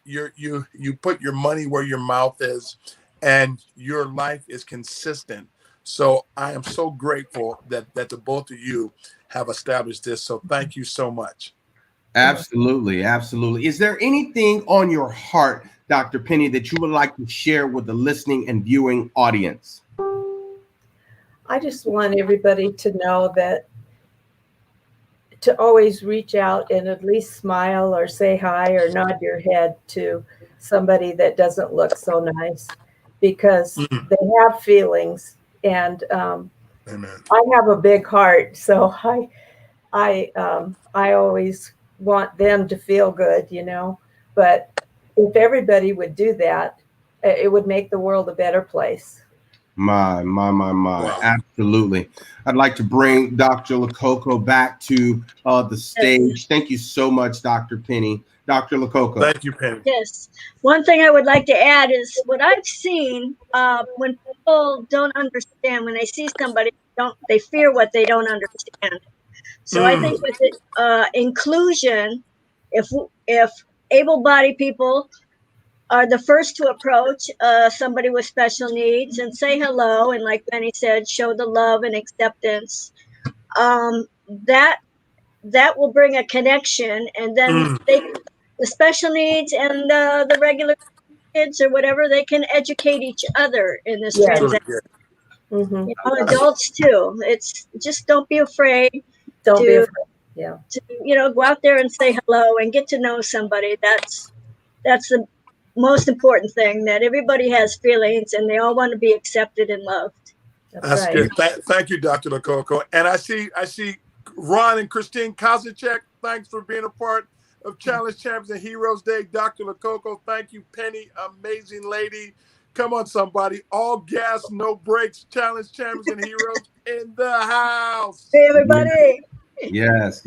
you put your money where your mouth is, and your life is consistent. So I am so grateful that the both of you have established this. So thank you so much. Absolutely, absolutely. Is there anything on your heart, Dr. Penny, that you would like to share with the listening and viewing audience? I just want everybody to know that to always reach out and at least smile or say hi or nod your head to somebody that doesn't look so nice, because they have feelings, and Amen. I have a big heart, so I always want them to feel good, But if everybody would do that, it would make the world a better place. My. Wow. Absolutely. I'd like to bring Dr. Lococo back to the stage. Thank you so much, Dr. Penny. Dr. Lococo. Thank you, Penny. Yes. One thing I would like to add is what I've seen when people don't understand, when they see somebody, they fear what they don't understand. So I think with inclusion, if able-bodied people are the first to approach somebody with special needs and say hello, and like Benny said, show the love and acceptance, that will bring a connection, and then the special needs and the regular kids or whatever, they can educate each other in this transaction. Mm-hmm. Adults too. It's just don't be afraid. Don't be afraid. Yeah. To go out there and say hello and get to know somebody. That's the most important thing. That everybody has feelings and they all want to be accepted and loved. That's right. good. Thank you, Dr. Lococo. And I see Ron and Christine Kozacek. Thanks for being a part of Challenge Champions and Heroes Day. Dr. Lococo, thank you. Penny, amazing lady. Come on, somebody. All gas, no brakes. Challenge Champions and Heroes in the house. Hey, everybody. Yes.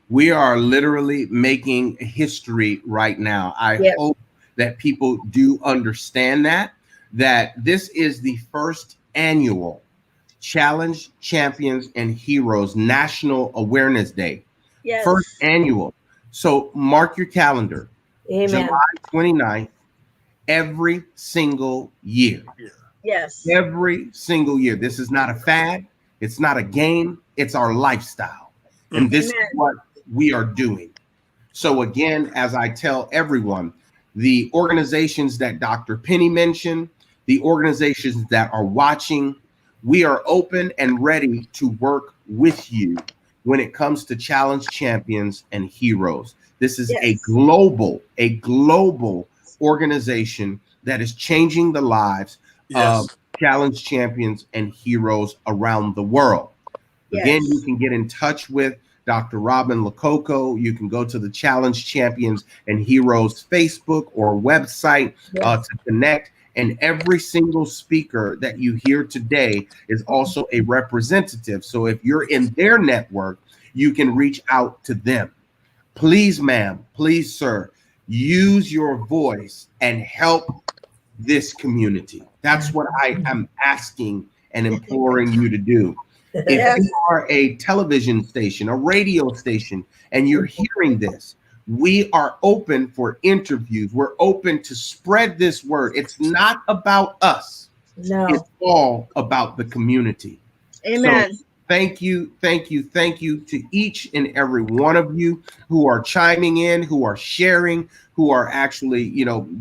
We are literally making history right now. I hope that people do understand that this is the first annual Challenge Champions and Heroes National Awareness Day. Yes. First annual. So mark your calendar. Amen. July 29th, every single year. Yes. Every single year. This is not a fad. It's not a game. It's our lifestyle. And this is what we are doing. So again, as I tell everyone, the organizations that Dr. Penny mentioned, the organizations that are watching, we are open and ready to work with you when it comes to Challenge Champions and Heroes. This is a global organization that is changing the lives of Challenge Champions and Heroes around the world. Again, you can get in touch with Dr. Robin Lococo. You can go to the Challenge Champions and Heroes Facebook or website to connect. And every single speaker that you hear today is also a representative. So if you're in their network, you can reach out to them. Please, ma'am, please, sir, use your voice and help this community. That's what I am asking and imploring you to do. If you are a television station, a radio station, and you're hearing this, we are open for interviews. We're open to spread this word. It's not about us. No. It's all about the community. Amen. So thank you to each and every one of you who are chiming in, who are sharing, who are actually,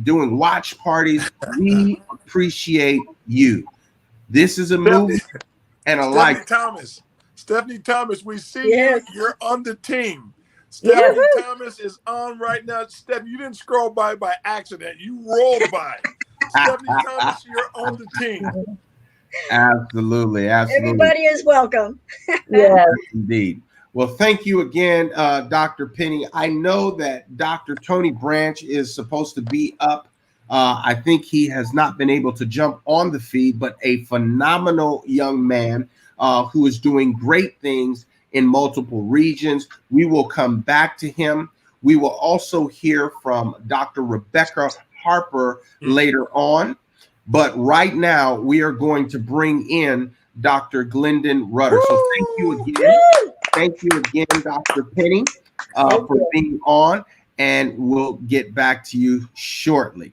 doing watch parties. We appreciate you. This is a movement and a life. Stephanie Thomas, we see Yes. you. You're on the team. Stephanie Thomas is on right now. Stephanie, you didn't scroll by accident. You rolled by. Stephanie Thomas, you're on the team. Absolutely. Everybody is welcome. Yes. Indeed. Well, thank you again, Dr. Penny. I know that Dr. Tony Branch is supposed to be up. I think he has not been able to jump on the feed, but a phenomenal young man who is doing great things in multiple regions. We will come back to him. We will also hear from Dr. Rebecca Harper later on. But right now, we are going to bring in Dr. Glendon Rudder. So thank you again. Thank you again, Dr. Penny, for being on. And we'll get back to you shortly.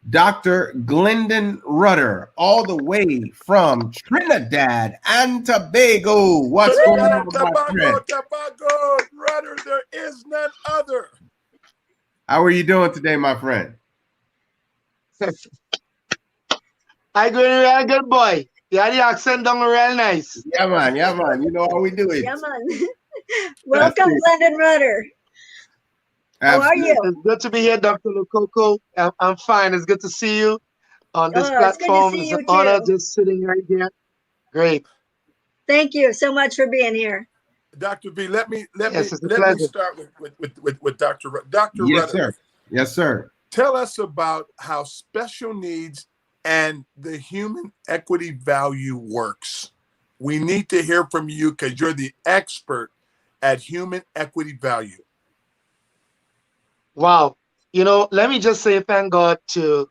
Dr. Glendon Rudder, all the way from Trinidad and Tobago. What's going on, my friend? Tobago, Rudder, there is none other. How are you doing today, my friend? I going real good, boy. You had the accent down real nice. Yeah, man. You know how we do it. Yeah, man. Welcome, Glendon Rudder. How are you? It's good to be here, Dr. Lococo. I'm fine. It's good to see you on this platform. It's an honor just sitting right here. Great. Thank you so much for being here. Dr. V, let me start with Dr. Rudder. Dr. Yes, Rudder. sir. Yes, sir. Tell us about how special needs and the human equity value works. We need to hear from you because you're the expert at human equity value. Wow. Let me just say thank God to,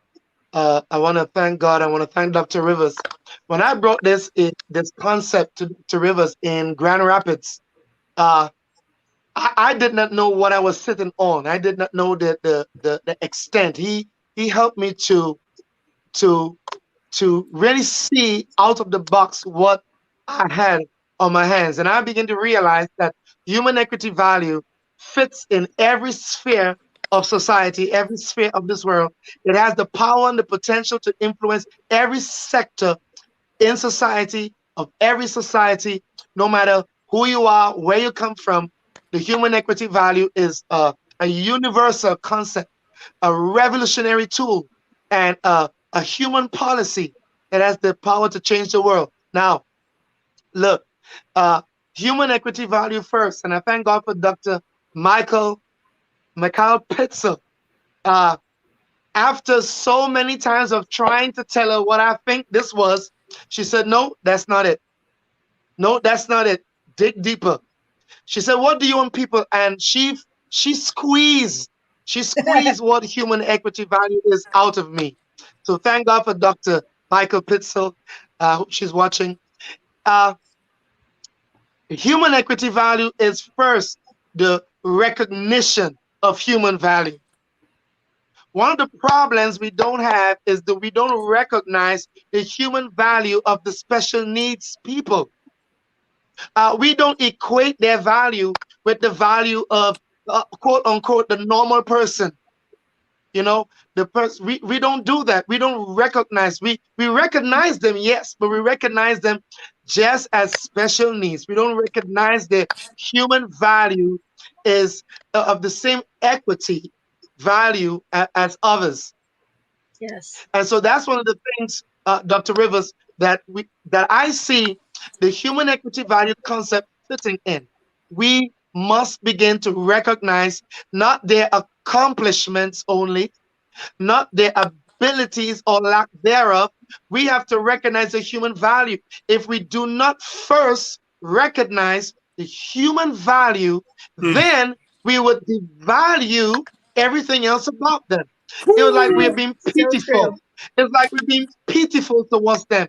I want to thank God. I want to thank Dr. Rivers. When I brought this concept to Rivers in Grand Rapids, I did not know what I was sitting on. I did not know the extent. He helped me to really see out of the box what I had on my hands. And I began to realize that human equity value fits in every sphere of society, every sphere of this world. It has the power and the potential to influence every sector in society, of every society, no matter who you are, where you come from. The human equity value is a universal concept, a revolutionary tool, and a human policy that has the power to change the world. Now, look, human equity value first, and I thank God for Dr. Michael Pitzel. After so many times of trying to tell her what I think this was, she said, no, that's not it. No, that's not it. Dig deeper. She said, what do you want people? And she squeezed what human equity value is out of me. So thank God for Dr. Michael Pitzel. She's watching. Human equity value is first the recognition of human value. One of the problems we don't have is that we don't recognize the human value of the special needs people. We don't equate their value with the value of quote unquote the normal person. The person we don't do that. We don't recognize. We recognize them, yes, but we recognize them just as special needs. We don't recognize their human value is of the same equity value as others. Yes. And so that's one of the things, Dr. Rivers, that I see the human equity value concept fitting in. We must begin to recognize not their accomplishments only, not their abilities or lack thereof. We have to recognize the human value. If we do not first recognize the human value, then we would devalue everything else about them. It was like we're being pitiful. It's like we're being pitiful towards them.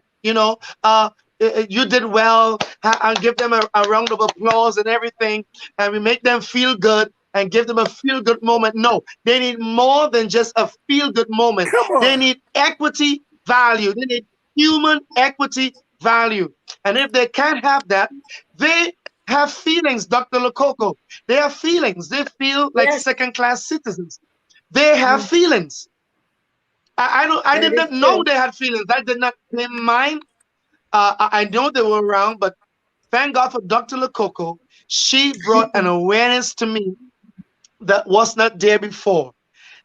you did well, and give them a round of applause and everything, and we make them feel good and give them a feel-good moment. No, they need more than just a feel-good moment. Come on. They need equity value. They need human equity value. And if they can't have that, they have feelings, Dr. Lococo. They have feelings. They feel like Yes. second-class citizens. They have feelings. I did not know they had feelings. I did not pay mine. I know they were around, but thank God for Dr. Lococo. She brought an awareness to me that was not there before.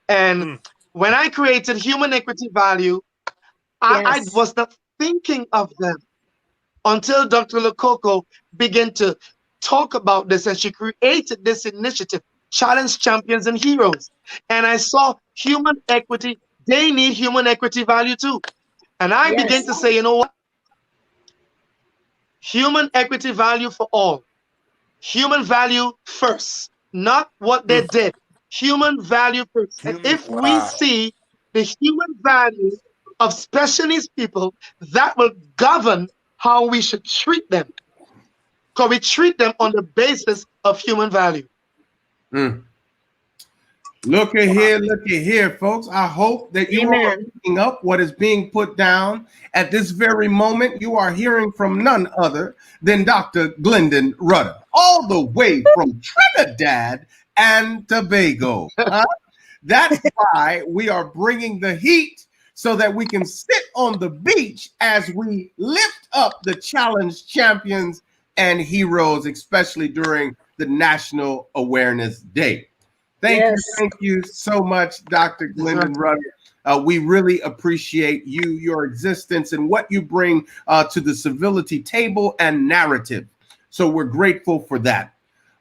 And when I created human equity value, I was not thinking of them until Dr. Lococo began to talk about this, and she created this initiative, Challenge Champions and Heroes. And I saw human equity. They need human equity value too. And I began to say, you know what? Human equity value for all. Human value first, not what they did. Human value first. And if we see the human value of special needs people, that will govern how we should treat them. Because we treat them on the basis of human value. Look at here, folks. I hope that you are picking up what is being put down. At this very moment, you are hearing from none other than Dr. Glendon Rudder, all the way from Trinidad and Tobago. That's why we are bringing the heat, so that we can sit on the beach as we lift up the challenge champions and heroes, especially during the National Awareness Day. Thank you so much, Dr. Glendon Rudder. We really appreciate you, your existence, and what you bring to the civility table and narrative. So we're grateful for that.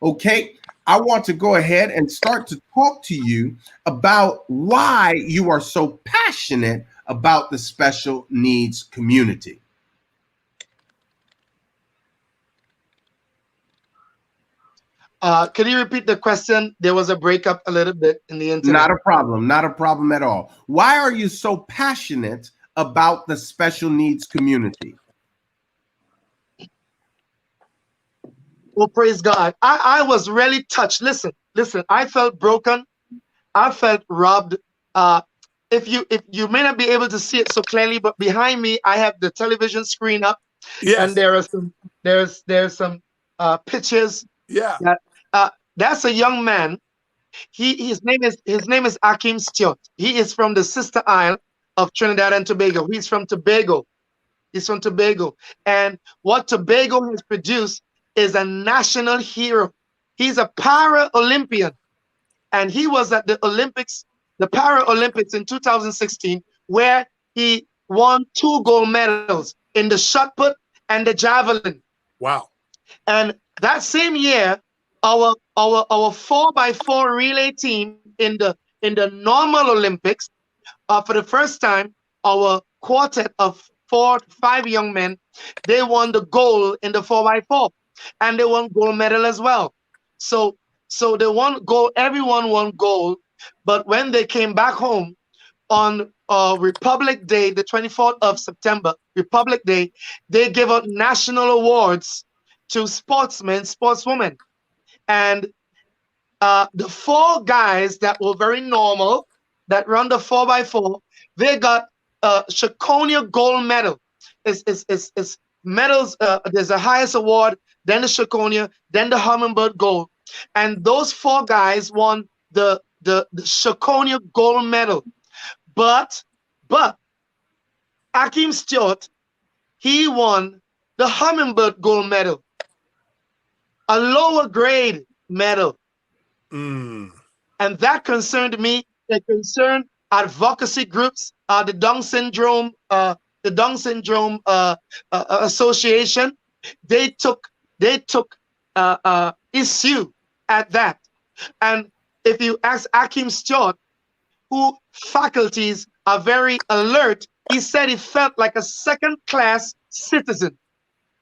Okay, I want to go ahead and start to talk to you about why you are so passionate about the special needs community. Can you repeat the question? There was a breakup a little bit in the internet. Not a problem. Not a problem at all. Why are you so passionate about the special needs community? Well, praise God. I was really touched. Listen. I felt broken. I felt robbed. If you may not be able to see it so clearly, but behind me, I have the television screen up. Yes. And there's some pictures. Yeah. That's a young man. His name is Akim Stewart. He is from the sister isle of Trinidad and Tobago. He's from Tobago. And what Tobago has produced is a national hero. He's a para-Olympian. And he was at the Olympics, the Para-Olympics in 2016, where he won 2 gold medals in the shot put and the javelin. Wow. And that same year, our 4x4 relay team in the normal Olympics, for the first time, our quartet of 4 to 5 young men, they won the gold in the 4x4, and they won gold medal as well. So they won gold. Everyone won gold. But when they came back home on Republic Day, the 24th of September, Republic Day, they gave out national awards to sportsmen, sportswomen. And the 4 guys that were very normal, that run the 4x4, they got Shakonia gold medal. It's medals. There's the highest award, then the Shakonia, then the Hummingbird gold. And those 4 guys won the Shakonia gold medal. But Akim Stewart, he won the Hummingbird gold medal, a lower grade medal. And that concerned me. It concerned advocacy groups, the Down Syndrome Association. They took issue at that. And if you ask Akim Stewart, who faculties are very alert, he said he felt like a second-class citizen.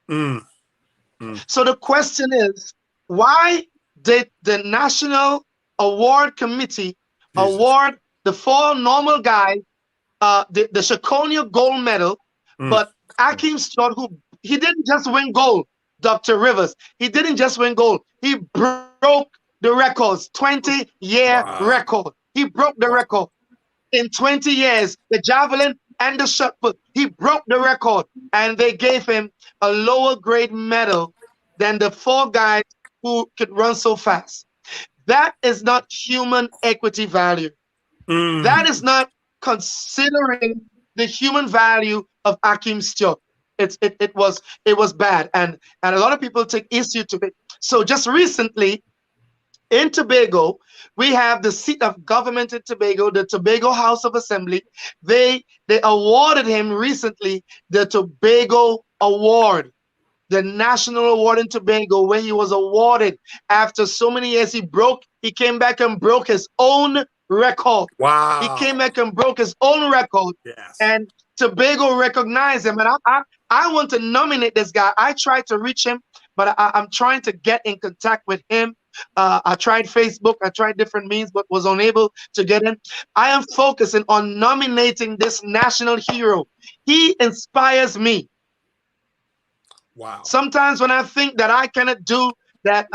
So the question is, why did the National Award Committee award the 4 normal guys the Shakonia gold medal, but Akim Stewart, who he didn't just win gold, Dr. Rivers. He didn't just win gold. He broke the records, 20-year record. He broke the record. In 20 years, the javelin and the shot put, he broke the record, and they gave him a lower grade medal than the 4 guys who could run so fast. That is not human equity value. That is not considering the human value of Akeem Stewart. It was bad, and a lot of people take issue to it. So just recently, in Tobago, we have the seat of government in Tobago, the Tobago House of Assembly. They awarded him recently the Tobago Award, the national award in Tobago, where he was awarded after so many years. He came back and broke his own record. Wow. He came back and broke his own record. Yes. And Tobago recognized him. And I want to nominate this guy. I tried to reach him, but I'm trying to get in contact with him. I tried Facebook, I tried different means, but was unable to get in. I am focusing on nominating this national hero. He inspires me. Wow. Sometimes when I think that I cannot do that,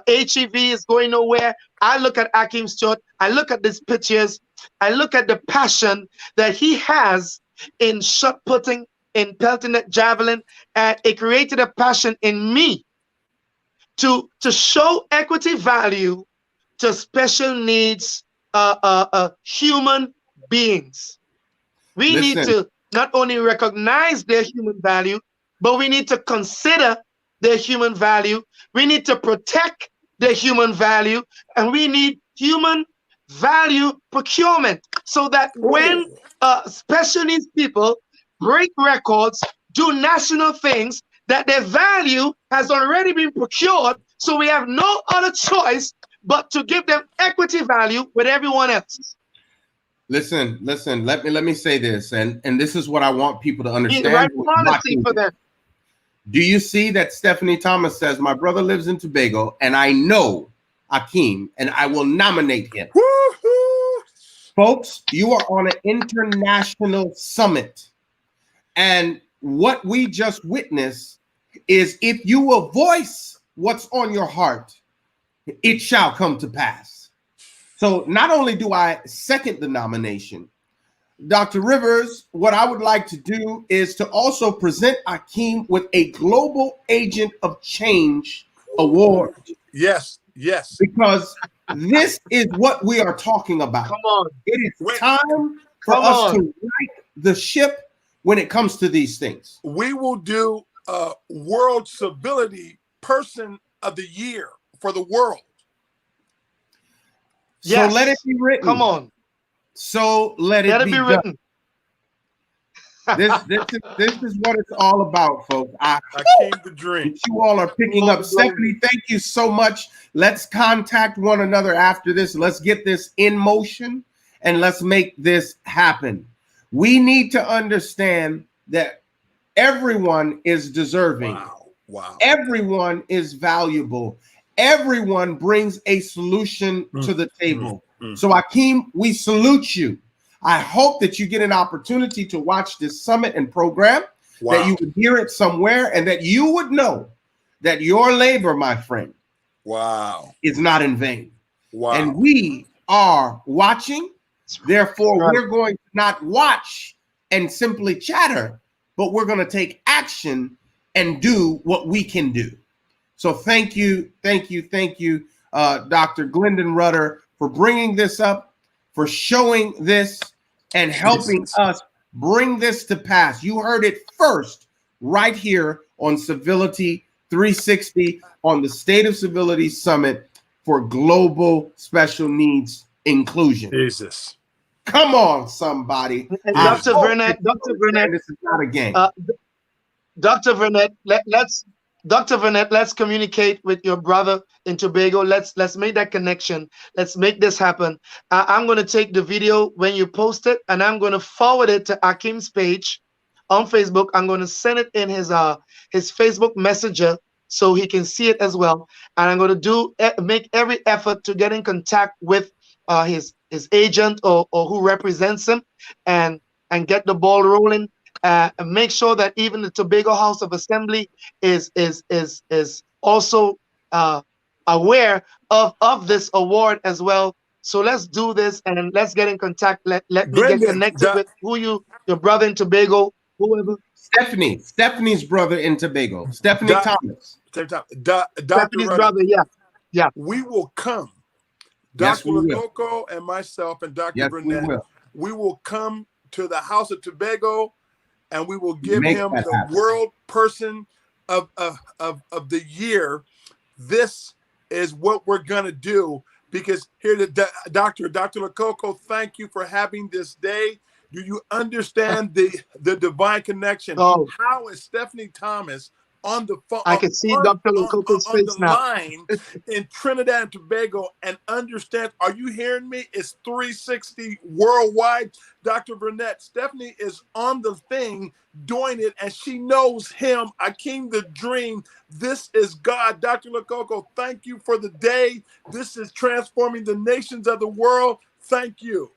HEV is going nowhere, I look at Akeem Stewart, I look at these pictures, I look at the passion that he has in shot putting, in pelting that javelin, and it created a passion in me to show equity value to special needs human beings. We need to not only recognize their human value, but we need to consider their human value. We need to protect their human value, and we need human value procurement so that when special needs people break records, do national things, that their value has already been procured, so we have no other choice but to give them equity value with everyone else. Listen, let me say this, and this is what I want people to understand. Right policy for them. Do you see that Stephanie Thomas says, my brother lives in Tobago, and I know Akeem, and I will nominate him. Woo-hoo! Folks, you are on an international summit, and what we just witnessed is if you will voice what's on your heart, it shall come to pass. So not only do I second the nomination, Dr. Rivers, what I would like to do is to also present Akeem with a Global Agent of Change Award. Yes, yes. Because this is what we are talking about. Come on. It is time for us to right the ship when it comes to these things. We will do World Civility Person of the Year for the world. Yes. So let it be written. Come on. So let it be written. This is what it's all about, folks. I came to dream. You all are picking up. Stephanie, thank you so much. Let's contact one another after this. Let's get this in motion and let's make this happen. We need to understand that everyone is deserving. Wow. Everyone is valuable. Everyone brings a solution to the table. So Akeem, we salute you. I hope that you get an opportunity to watch this summit and program, that you would hear it somewhere, and that you would know that your labor, my friend, is not in vain. And we are watching. Therefore, we're going to not watch and simply chatter, but we're going to take action and do what we can do. So thank you, Dr. Glendon Rudder, for bringing this up, for showing this, and helping us bring this to pass. You heard it first right here on Civility 360 on the State of Civility Summit for Global Special Needs Inclusion. Jesus. Come on, somebody. Dr. Burnett, this is not a game. Dr. Burnett, let's communicate with your brother in Tobago. Let's make that connection. Let's make this happen. I'm going to take the video when you post it, and I'm going to forward it to Akeem's page on Facebook. I'm going to send it in his Facebook Messenger so he can see it as well. And I'm going to make every effort to get in contact with his agent or who represents him and get the ball rolling. make sure that even the Tobago House of Assembly is also aware of this award as well. So let's do this and let's get in contact. Let me get connected with your brother in Tobago, whoever. Stephanie's brother in Tobago, Stephanie Thomas. Dr. Stephanie's Rudder, brother, yeah. We will come. Yes, Dr. we will. Lococo and myself and Dr. Yes, Burnett, we will come to the House of Tobago and we will give Make him that the happen. World Person of the Year. This is what we're going to do, because here, Dr. Lococo, thank you for having this day. Do you understand the divine connection? Oh. How is Stephanie Thomas on the phone? I can see Dr. Lococo's on face the now. line in Trinidad and Tobago, and understand. Are you hearing me? It's 360 worldwide. Dr. Burnett, Stephanie is on the thing doing it, and she knows him. Akeem the Dream. This is God. Dr. Lococo, thank you for the day. This is transforming the nations of the world. Thank you.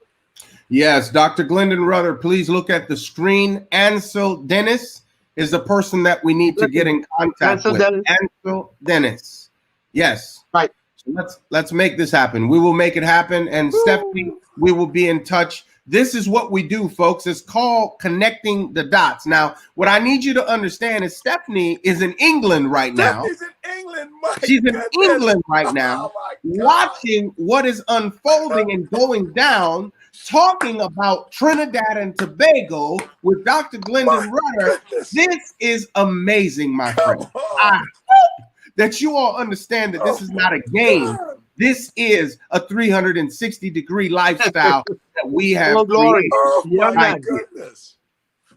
Yes, Dr. Glendon Rudder, please look at the screen. Ansel Dennis is the person that we need to get in contact with. Ansel Dennis. Yes. Right. So let's make this happen. We will make it happen. And Stephanie, we will be in touch. This is what we do, folks. It's called connecting the dots. Now, what I need you to understand is Stephanie is in England right now. Stephanie's in England. She's in England right now, watching what is unfolding and going down, talking about Trinidad and Tobago with Dr. Glendon Rudder. This is amazing, my friend. I hope that you all understand that this is not a game. This is a 360-degree lifestyle that we have created. Oh, my goodness.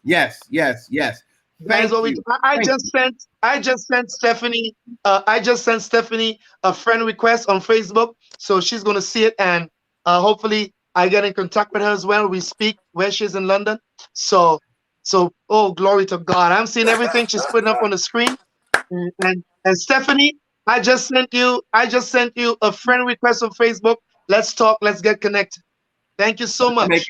Yes. Thank you. I just sent Stephanie a friend request on Facebook, so she's gonna see it, and hopefully I get in contact with her as well. We speak where she's in London. So oh, glory to God. I'm seeing everything she's putting up on the screen. And Stephanie, I just sent you a friend request on Facebook. Let's talk, let's get connected. Thank you so much.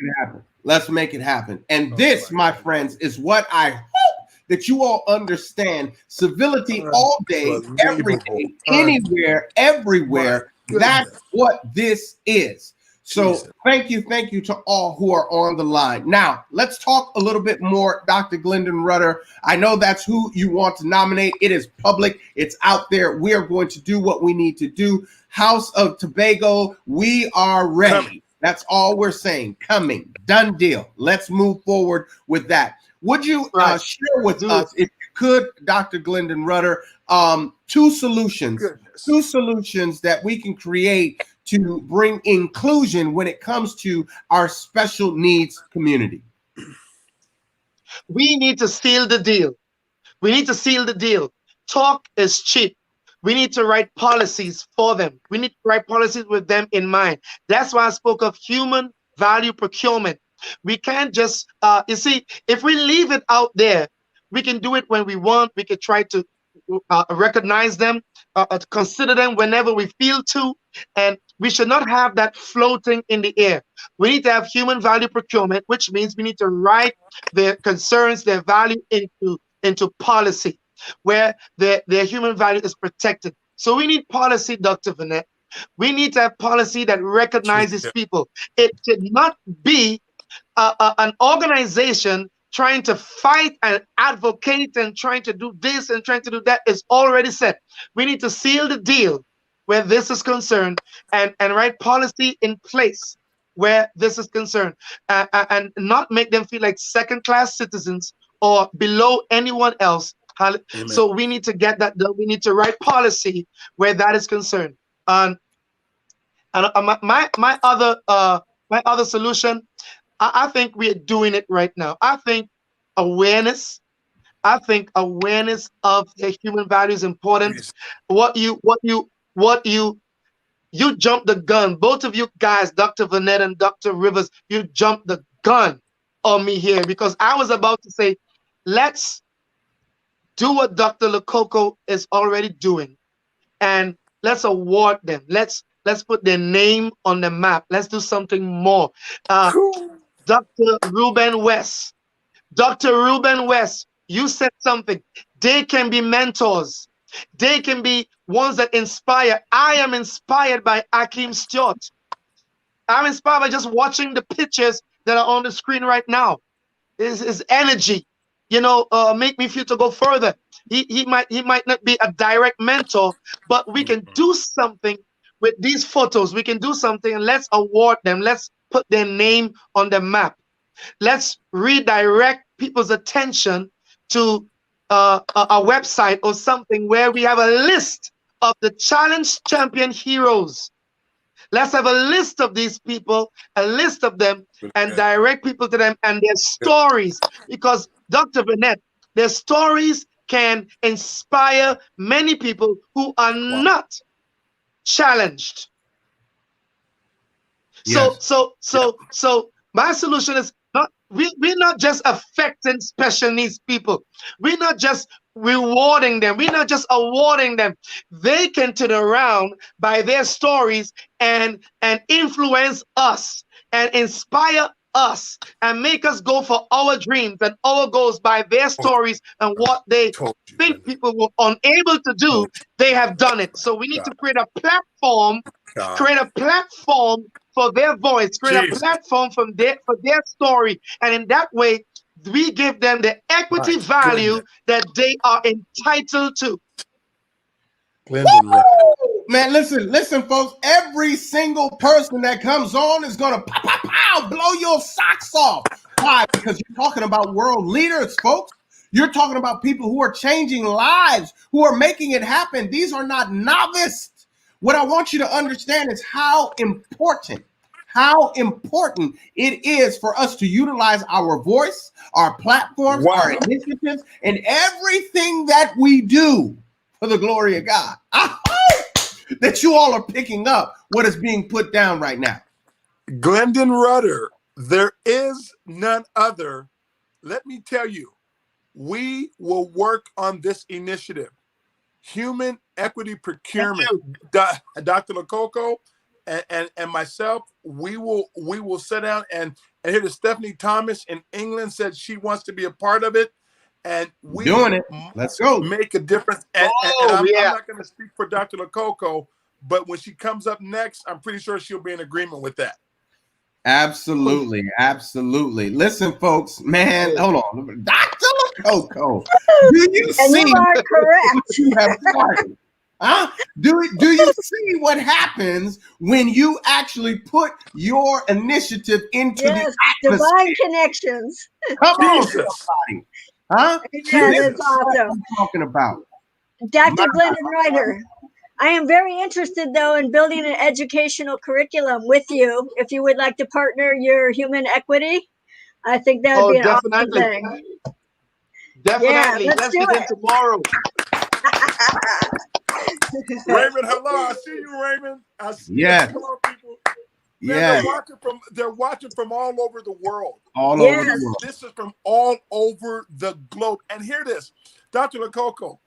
Let's make it happen. And this, my friends, is what I hope that you all understand. Civility all day, every day, anywhere, everywhere. That's what this is. So thank you to all who are on the line. Now, let's talk a little bit more, Dr. Glendon Rudder. I know that's who you want to nominate. It is public. It's out there. We are going to do what we need to do. House of Tobago, we are ready. That's all we're saying. Coming. Done deal. Let's move forward with that. Would you share with us, if you could, Dr. Glendon Rudder, two solutions that we can create to bring inclusion when it comes to our special needs community? We need to seal the deal. Talk is cheap. We need to write policies for them. We need to write policies with them in mind. That's why I spoke of human value procurement. We can't just, you see, if we leave it out there, we can do it when we want. We can try to recognize them, consider them whenever we feel to, and we should not have that floating in the air. We need to have human value procurement, which means we need to write their concerns, their value into policy, where their human value is protected. So we need policy, Dr. Vanette. We need to have policy that recognizes people. It should not be an organization trying to fight and advocate and trying to do this and trying to do that. Is already set. We need to seal the deal where this is concerned and write policy in place where this is concerned, and not make them feel like second-class citizens or below anyone else. Amen. So we need to get that done. We need to write policy where that is concerned. And my other solution, I think we are doing it right now. I think awareness of the human value is important. Yes. You jumped the gun. Both of you guys, Dr. Vanette and Dr. Rivers, you jumped the gun on me here, because I was about to say, let's do what Dr. Lococo is already doing, and let's award them. Let's put their name on the map. Let's do something more. Dr. Ruben West, Dr. Ruben West, you said something. They can be mentors. They can be ones that inspire. I am inspired by Akeem Stewart. I'm inspired by just watching the pictures that are on the screen right now. His energy, make me feel to go further. He might not be a direct mentor, but we can do something with these photos. We can do something, and let's award them. Let's put their name on the map. Let's redirect people's attention to a website or something where we have a list of the challenge champion heroes. Let's have a list of these people, a list of them, and direct people to them and their stories. Because, Dr. Burnett, their stories can inspire many people who are not challenged. Yes. So my solution is we're not just affecting special needs people. We're not just rewarding them. We're not just awarding them. They can turn around by their stories and influence us and inspire us and make us go for our dreams and our goals by their stories and what they think people were unable to do. They have done it. So we need to create a platform, for their voice, create a platform for their story, and in that way, we give them the equity value that they are entitled to. Man, listen, folks. Every single person that comes on is gonna blow your socks off. Why? Because you're talking about world leaders, folks. You're talking about people who are changing lives, who are making it happen. These are not novices. What I want you to understand is how important it is for us to utilize our voice, our platforms, our initiatives, and everything that we do for the glory of God. I hope that you all are picking up what is being put down right now. Glendon Rudder, there is none other. Let me tell you, we will work on this initiative. Human equity procurement. Dr. Lococo and myself, we will sit down and here to Stephanie Thomas in England said she wants to be a part of it, and we doing it. Let's go make a difference. And I'm not going to speak for Dr. Lococo, but when she comes up next, I'm pretty sure she'll be in agreement with that. Absolutely. Listen, folks, man, hold on. Dr. Lococo, do you see? You are correct. You have started? Huh? Do you see what happens when you actually put your initiative into the atmosphere? Divine connections. Come on, somebody. Huh? Yeah, that's awesome. What I'm talking about. Dr. Glendon Ryder, I am very interested, though, in building an educational curriculum with you. If you would like to partner your human equity, I think that would be an awesome thing. Definitely. Yeah, let's begin tomorrow. Raymond, hello. I see you, Raymond. I see you. Come on, people. Yeah. They're watching from all over the world. All over the world. This is from all over the globe. And hear this, Dr. Lococo,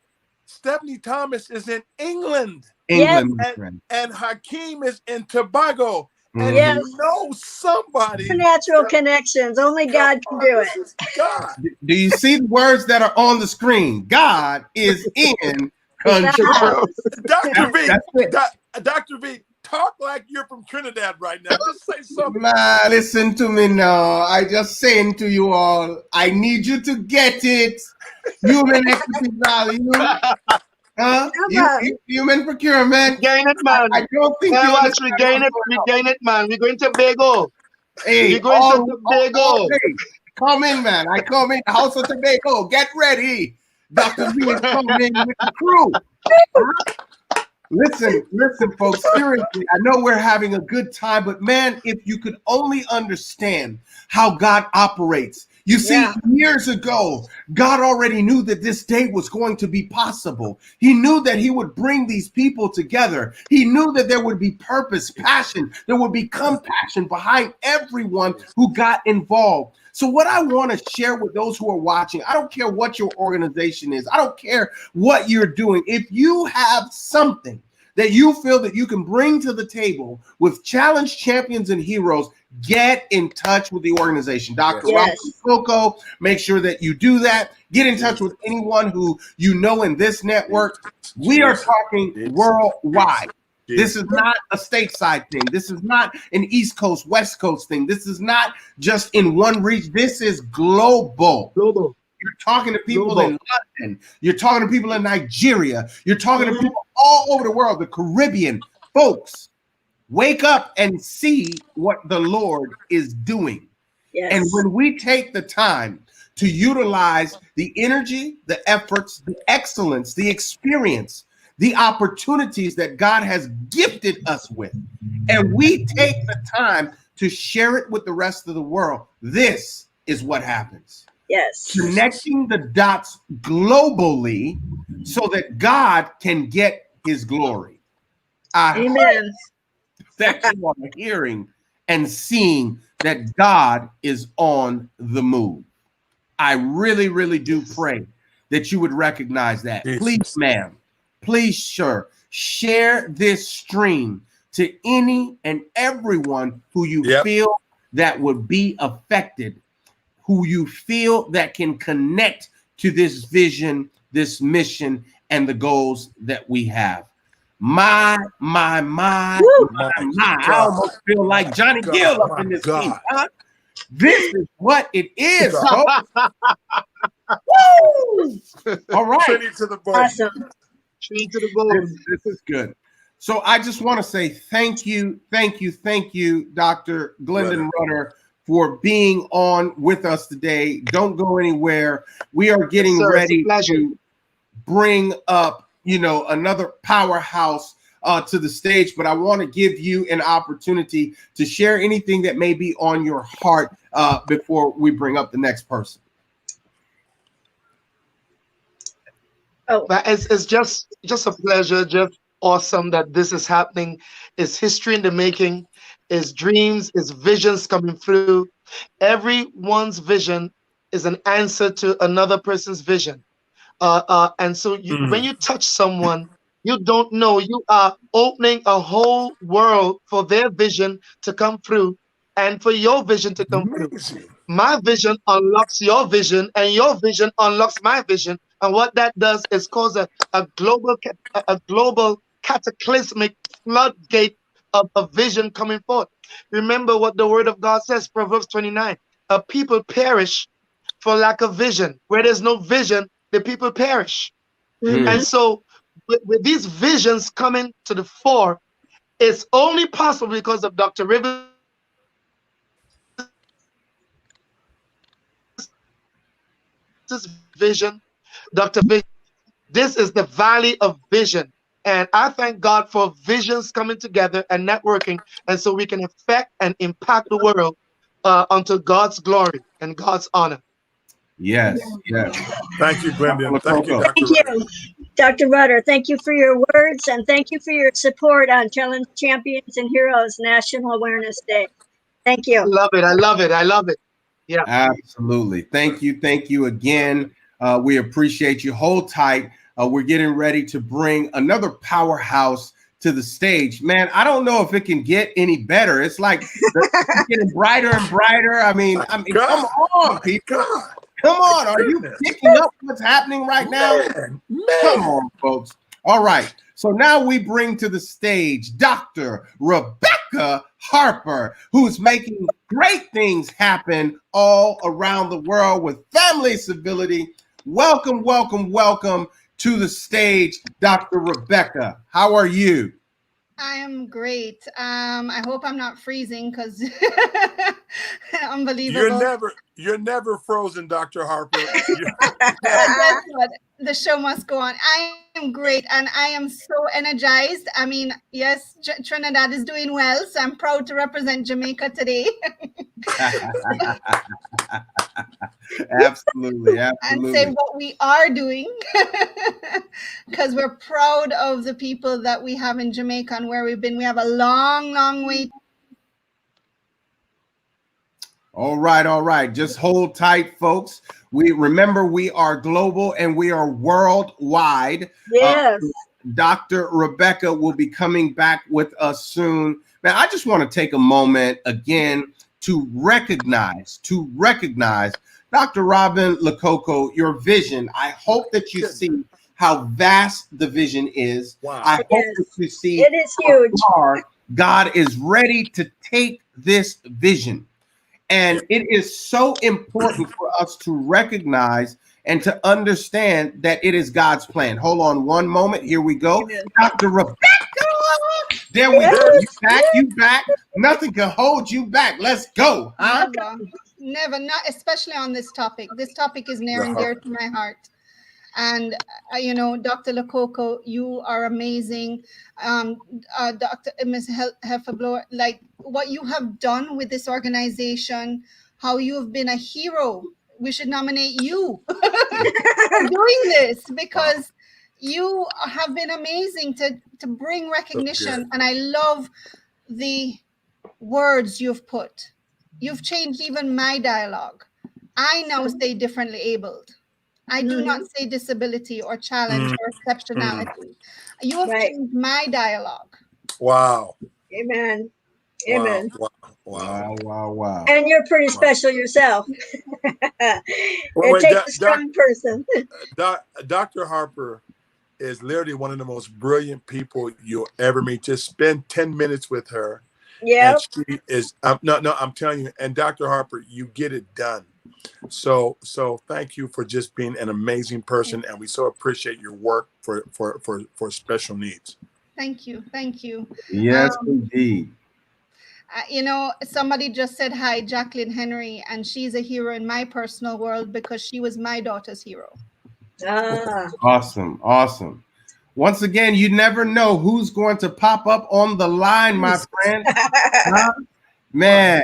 Stephanie Thomas is in England. And Hakeem is in Tobago. And you know somebody. Natural connections. Only God can do it. God. Do you see the words that are on the screen? God is in control. Dr. V, talk like you're from Trinidad right now. Just say something. Nah, listen to me now. I just saying to you all, I need you to get it. Human equity value. Human procurement. Gain it, man. I don't think we gain it, man. We're going to Tobago. Hey, we're going to Tobago. Come in, man. I come in. House of Tobago. Get ready. Dr. V is coming with the crew. Listen, folks. Seriously, I know we're having a good time, but man, if you could only understand how God operates. You see, years ago, God already knew that this day was going to be possible. He knew that he would bring these people together. He knew that there would be purpose, passion. There would be compassion behind everyone who got involved. So what I want to share with those who are watching, I don't care what your organization is. I don't care what you're doing. If you have something that you feel that you can bring to the table with challenge champions and heroes, get in touch with the organization. Dr. Yes. Robin Coco, make sure that you do that. Get in touch with anyone who you know in this network. We are talking worldwide. This is not a stateside thing. This is not an East Coast, West Coast thing. This is not just in one region. This is global. Global. You're talking to people in London. You're talking to people in Nigeria. You're talking to people all over the world, the Caribbean. Folks, wake up and see what the Lord is doing. Yes. And when we take the time to utilize the energy, the efforts, the excellence, the experience, the opportunities that God has gifted us with, and we take the time to share it with the rest of the world, this is what happens. Yes. Connecting the dots globally so that God can get his glory. Amen. That you are hearing and seeing that God is on the move. I really, really do pray that you would recognize that. Please, ma'am, please, sir, share this stream to any and everyone who you feel that would be affected, who you feel that can connect to this vision, this mission, and the goals that we have. My. I almost feel like Johnny Gill up in this piece, huh? This is what it is, folks. Woo! All right. Trinity to the bone. Awesome. Trinity to the bone. This is good. So I just want to say thank you, Dr. Glendon Rudder, for being on with us today. Don't go anywhere. We are getting ready to bring up, another powerhouse to the stage, but I want to give you an opportunity to share anything that may be on your heart before we bring up the next person. Oh, it's just a pleasure, just awesome that this is happening. It's history in the making. It's dreams, it's visions coming through. Everyone's vision is an answer to another person's vision. And so when you touch someone, you don't know, you are opening a whole world for their vision to come through and for your vision to come through. My vision unlocks your vision and your vision unlocks my vision. And what that does is cause a global cataclysmic floodgate of a vision coming forth. Remember what the word of God says, Proverbs 29, a people perish for lack of vision. Where there's no vision, the people perish. And so with these visions coming to the fore, it's only possible because of Dr. Rivers' vision. This is the valley of vision. And I thank God for visions coming together and networking, and so we can affect and impact the world unto God's glory and God's honor. Yes. Thank you, Glendon. Thank you, Dr. Thank you, Dr. Rudder. Thank you for your words, and thank you for your support on Challenge Champions and Heroes National Awareness Day. Thank you. I love it. I love it. I love it. Yeah. Absolutely. Thank you again. We appreciate you. Hold tight. We're getting ready to bring another powerhouse to the stage. Man, I don't know if it can get any better. It's like it's getting brighter and brighter. I mean, come on, people. Come on. Are you picking up what's happening right now? Come on, folks. All right. So now we bring to the stage Dr. Rebecca Harper, who's making great things happen all around the world with family civility. Welcome to the stage, Dr. Rebecca. How are you? I am great. I hope I'm not freezing because unbelievable. You're never frozen, Dr. Harper. The show must go on. I am great and I am so energized. I mean, yes, Trinidad is doing well, so I'm proud to represent Jamaica today. Absolutely. And say what we are doing because we're proud of the people that we have in Jamaica and where we've been. We have a long way. All right. Just hold tight, folks. We are global and we are worldwide. Yes. Dr. Rebecca will be coming back with us soon. Man, I just want to take a moment again to recognize. Dr. Robin Lococo, your vision, I hope that you see how vast the vision is. Wow. I hope that you see it is huge. how far God is ready to take this vision. And it is so important for us to recognize and to understand that it is God's plan. Hold on one moment. Here we go. Amen. Dr. Rebecca. There we go. You back. Nothing can hold you back. Let's go. Huh? Never, not especially on this topic. This topic is near and dear to my heart. And, you know, Dr. Lococo, you are amazing. Dr. Ms. Hefferblower, like what you have done with this organization, how you have been a hero. We should nominate you for doing this, because you have been amazing to bring recognition. And I love the words you've put. You've changed even my dialogue. I now say differently abled. I do not say disability or challenge or exceptionality. You have changed my dialogue. Wow. Amen. Amen. Wow. And you're pretty special yourself. It takes a strong person. Dr. Harper is literally one of the most brilliant people you'll ever meet. Just spend 10 minutes with her. Yeah. She is, no, I'm telling you, and Dr. Harper, you get it done. So thank you for just being an amazing person, and we so appreciate your work for special needs. Thank you. Yes, indeed. You know, somebody just said hi, Jacqueline Henry, and she's a hero in my personal world because she was my daughter's hero. Awesome. Once again, you never know who's going to pop up on the line, my friend. Man,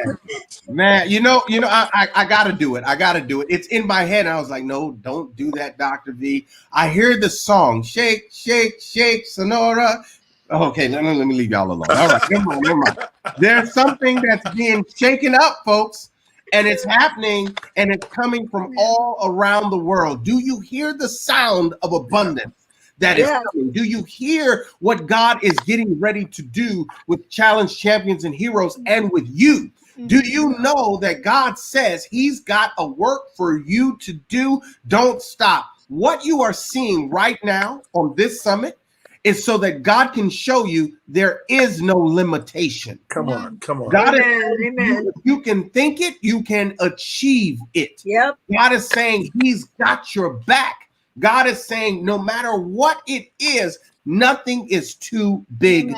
you know, I gotta do it. It's in my head. And I was like, no, don't do that, Dr. V. I hear the song, shake, shake, shake, Sonora. Okay, let me leave y'all alone. All right, never mind. There's something that's being shaken up, folks, and it's happening, and it's coming from all around the world. Do you hear the sound of abundance that is coming? Do you hear what God is getting ready to do with Challenge Champions and Heroes and with you? Do you know that God says he's got a work for you to do? Don't stop. What you are seeing right now on this summit is so that God can show you there is no limitation. Come on. God is saying you can think it, you can achieve it. Yep. God is saying he's got your back. God is saying no matter what it is, nothing is too big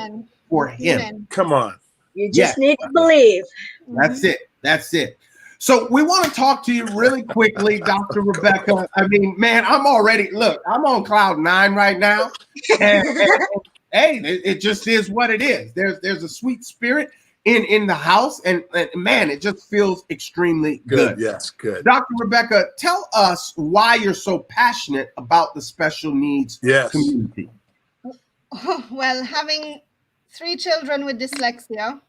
for him. Come on. You just need to believe. That's it. So we want to talk to you really quickly, Dr. Rebecca. I mean, man, I'm on cloud 9 right now. And hey, it just is what it is. There's a sweet spirit in the house, and man, it just feels extremely good. Yes, good. Dr. Rebecca, tell us why you're so passionate about the special needs community. Well, having 3 children with dyslexia,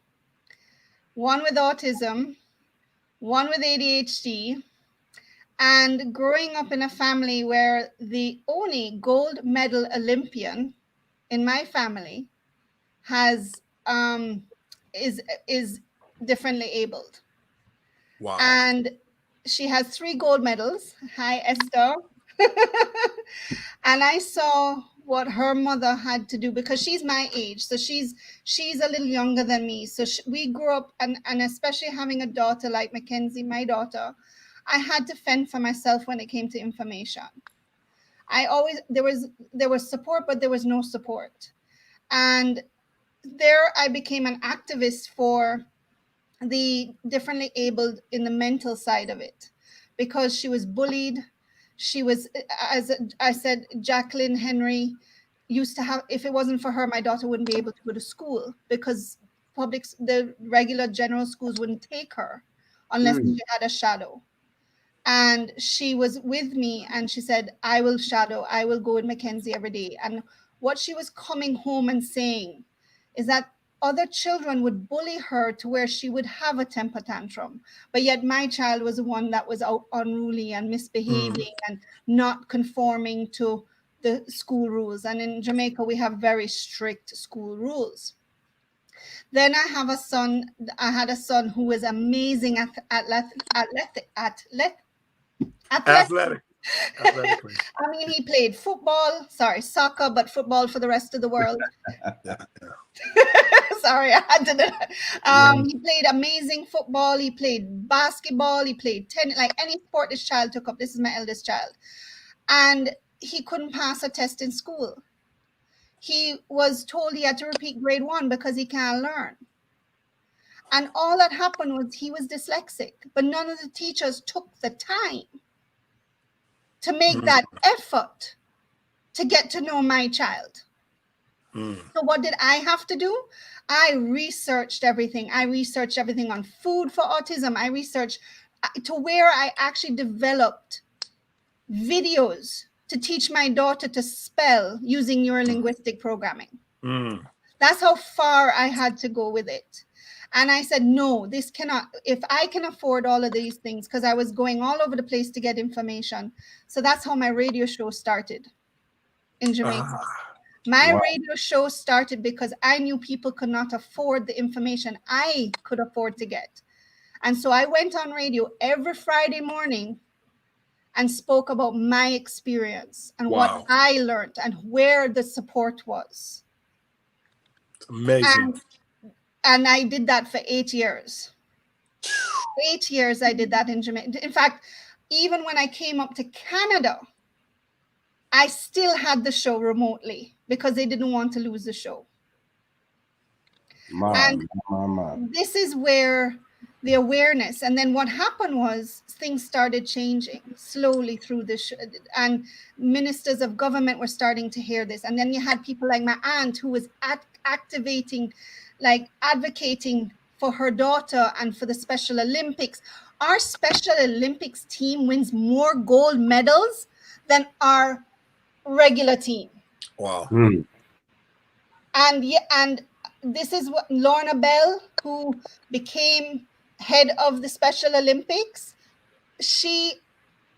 1 with autism, 1 with ADHD, and growing up in a family where the only gold medal Olympian in my family is differently abled. Wow. And she has 3 gold medals. Hi, Esther. And I saw what her mother had to do, because she's my age, so she's a little younger than me. So we grew up, and especially having a daughter like Mackenzie, my daughter, I had to fend for myself when it came to information. There was support, but there was no support. And there I became an activist for the differently abled in the mental side of it, because she was bullied. She was, as I said, Jacqueline Henry used to have, if it wasn't for her, my daughter wouldn't be able to go to school, because the regular general schools wouldn't take her unless she had a shadow. And she was with me, and she said, I will shadow, I will go with Mackenzie every day. And what she was coming home and saying is that other children would bully her to where she would have a temper tantrum. But yet my child was the one that was unruly and misbehaving and not conforming to the school rules. And in Jamaica, we have very strict school rules. Then I have a son. I had a son who was amazing at Athletically. I mean, he played soccer, but football for the rest of the world. Sorry, I had to do that. He played amazing football. He played basketball. He played tennis, like any sport this child took up. This is my eldest child. And he couldn't pass a test in school. He was told he had to repeat grade 1 because he can't learn. And all that happened was he was dyslexic, but none of the teachers took the time to make that effort to get to know my child. So what did I have to do? I researched everything. I researched everything on food for autism. I researched to where I actually developed videos to teach my daughter to spell using neurolinguistic programming. That's how far I had to go with it. And I said, no, this cannot, if I can afford all of these things, because I was going all over the place to get information. So that's how my radio show started in Jamaica. My radio show started because I knew people could not afford the information I could afford to get. And so I went on radio every Friday morning and spoke about my experience and what I learned and where the support was. It's amazing. And I did that for 8 years. 8 years I did that in Jamaica. In fact, even when I came up to Canada, I still had the show remotely because they didn't want to lose the show. This is where the awareness, and then what happened was things started changing slowly through the show, and ministers of government were starting to hear this. And then you had people like my aunt who was activating, like advocating for her daughter and for the Special Olympics. Our Special Olympics team wins more gold medals than our regular team. Wow. And this is what Lorna Bell, who became head of the Special Olympics, she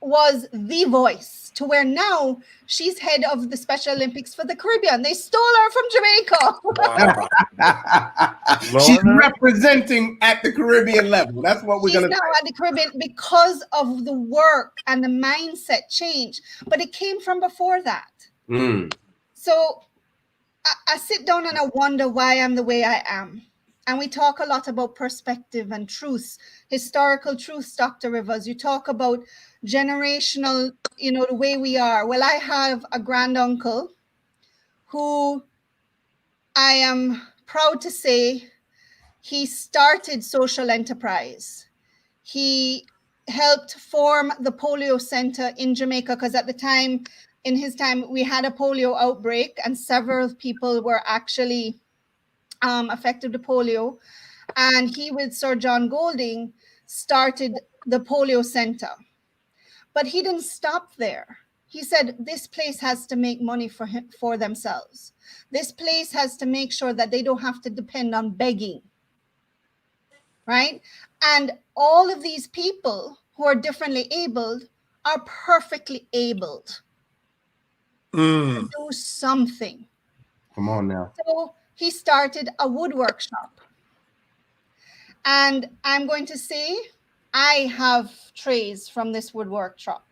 was the voice to where now she's head of the Special Olympics for the Caribbean. They stole her from Jamaica. Wow. She's representing at the Caribbean level. That's what we're going to say. She's now at the Caribbean because of the work and the mindset change. But it came from before that. So I sit down and I wonder why I'm the way I am. And we talk a lot about perspective and truths, historical truths, Dr. Rivers. You talk about generational, the way we are. Well, I have a granduncle who I am proud to say he started social enterprise. He helped form the polio center in Jamaica because at the time, in his time, we had a polio outbreak and several people were actually affected with polio. And he, with Sir John Golding, started the polio center. But he didn't stop there. He said, this place has to make money for themselves. This place has to make sure that they don't have to depend on begging. Right? And all of these people who are differently abled are perfectly abled to do something. Come on now. So he started a woodwork shop. And I'm going to say, I have trays from this woodwork shop.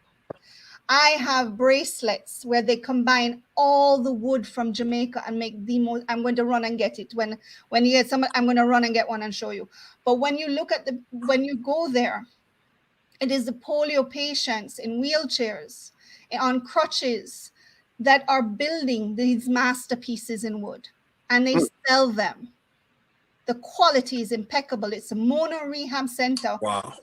I have bracelets where they combine all the wood from Jamaica and make the most. I'm going to run and get it. When you get some, I'm going to run and get one and show you. But when you look at when you go there, it is the polio patients in wheelchairs, on crutches, that are building these masterpieces in wood, and they sell them. The quality is impeccable. It's a mono rehab center. Wow.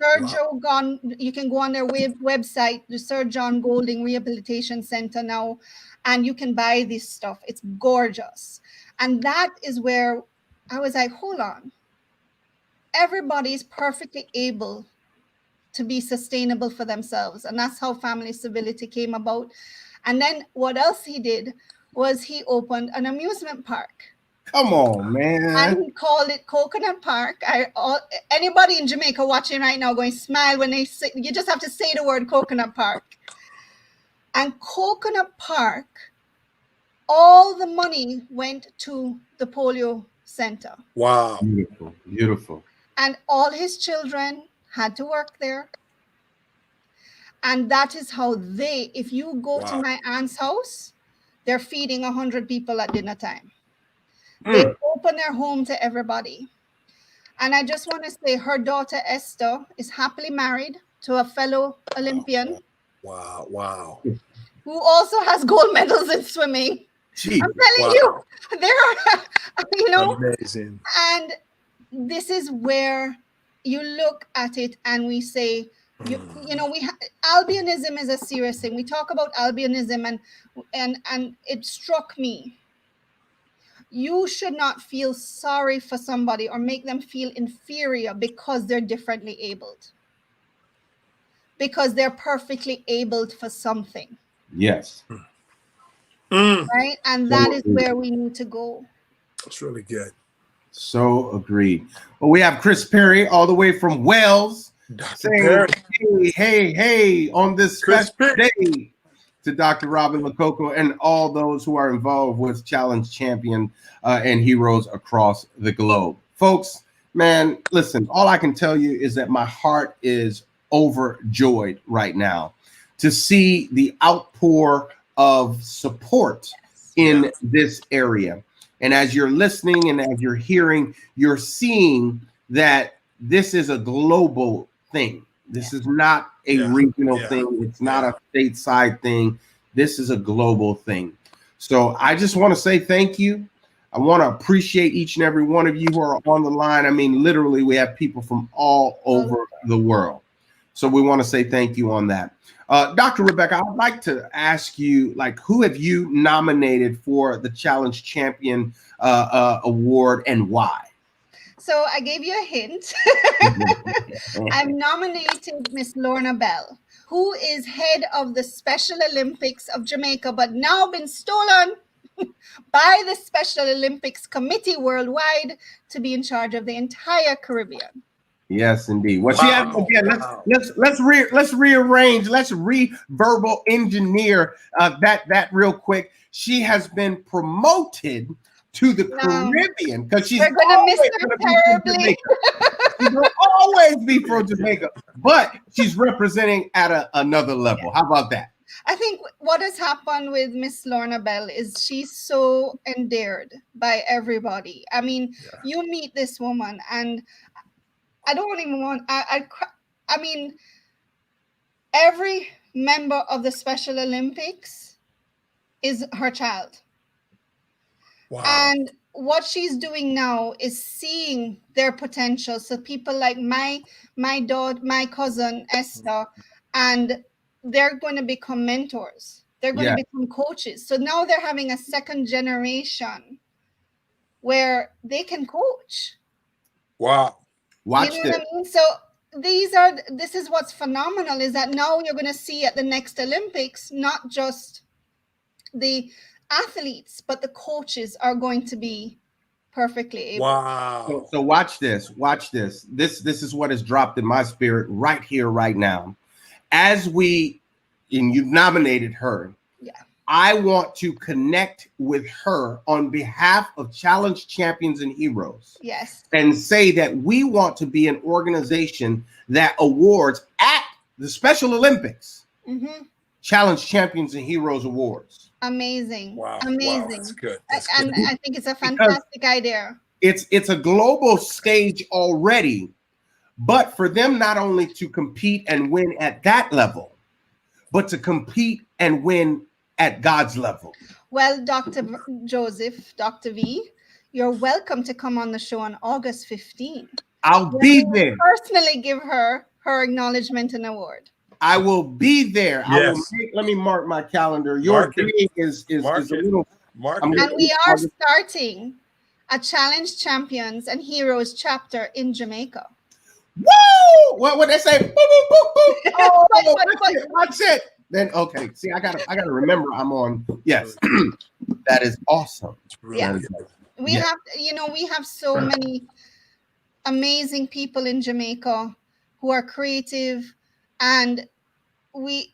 You can go on their website, the Sir John Golding Rehabilitation Center now, and you can buy this stuff. It's gorgeous. And that is where I was like, hold on. Everybody is perfectly able to be sustainable for themselves. And that's how Family Civility came about. And then what else he did was he opened an amusement park. Come on, man. And he called it Coconut Park. Anybody in Jamaica watching right now going to smile when they say, you just have to say the word Coconut Park. And Coconut Park, all the money went to the polio Center. Wow. Beautiful, beautiful. And all his children had to work there. And that is how if you go to my aunt's house, they're feeding 100 people at dinner time. They open their home to everybody. And I just want to say her daughter Esther is happily married to a fellow Olympian. Wow. Wow. Who also has gold medals in swimming. Jeez. I'm telling you, there are, amazing. And this is where you look at it and we say, albinism is a serious thing. We talk about albinism and it struck me. You should not feel sorry for somebody or make them feel inferior because they're differently abled. Because they're perfectly abled for something. Yes. Right? And that is where we need to go. That's really good. So agreed. Well, we have Chris Perry all the way from Wales saying, hey, on this special day to Dr. Robin Lococo and all those who are involved with Challenge Champion and heroes across the globe. Folks, man, listen, all I can tell you is that my heart is overjoyed right now to see the outpour of support in this area. And as you're listening and as you're hearing, you're seeing that this is a global thing. This is not a regional thing. It's not a stateside thing. This is a global thing. So I just want to say thank you. I want to appreciate each and every one of you who are on the line. I mean, literally, we have people from all over the world. So we want to say thank you on that. Dr. Rebecca, I'd like to ask you, who have you nominated for the Challenge Champion Award and why? So I gave you a hint. I've nominated Miss Lorna Bell, who is head of the Special Olympics of Jamaica, but now been stolen by the Special Olympics Committee worldwide to be in charge of the entire Caribbean. Yes, indeed. Well, she has, again, let's rearrange, let's verbal engineer that real quick. She has been promoted to the Caribbean because she's going to miss her terribly. She will always be from Jamaica, but she's representing at another level. How about that? I think what has happened with Miss Lorna Bell is she's so endeared by everybody. I mean, you meet this woman and I don't even want, I mean, every member of the Special Olympics is her child. Wow. And what she's doing now is seeing their potential. So people like my daughter, my cousin Esther, and they're going to become mentors. They're going to become coaches. So now they're having a second generation where they can coach. Wow. Watch you know what I mean? So this is what's phenomenal is that now you're going to see at the next Olympics, not just the athletes, but the coaches are going to be perfectly able. Wow. So watch this. Watch this. This is what is dropped in my spirit right here, right now. As you've nominated her. Yeah. I want to connect with her on behalf of Challenge Champions and Heroes. Yes. And say that we want to be an organization that awards at the Special Olympics. Mm-hmm. Challenge Champions and Heroes Awards. Amazing. Wow. Amazing. Wow. That's good. And I think it's a fantastic idea. It's a global stage already, but for them not only to compete and win at that level, but to compete and win at God's level. Well, Dr. Joseph, Dr. V, you're welcome to come on the show on August 15th. I'll be there. Personally give her acknowledgement and award. I will be there. Yes. Let me mark my calendar. Your day is a little. And we are starting a Challenge Champions and Heroes chapter in Jamaica. Woo! What they say? Boop, boop, boop, boop. Oh, that's it. Then okay. See, I gotta remember I'm on. Yes, that is awesome. Yeah, we have so many amazing people in Jamaica who are creative, and I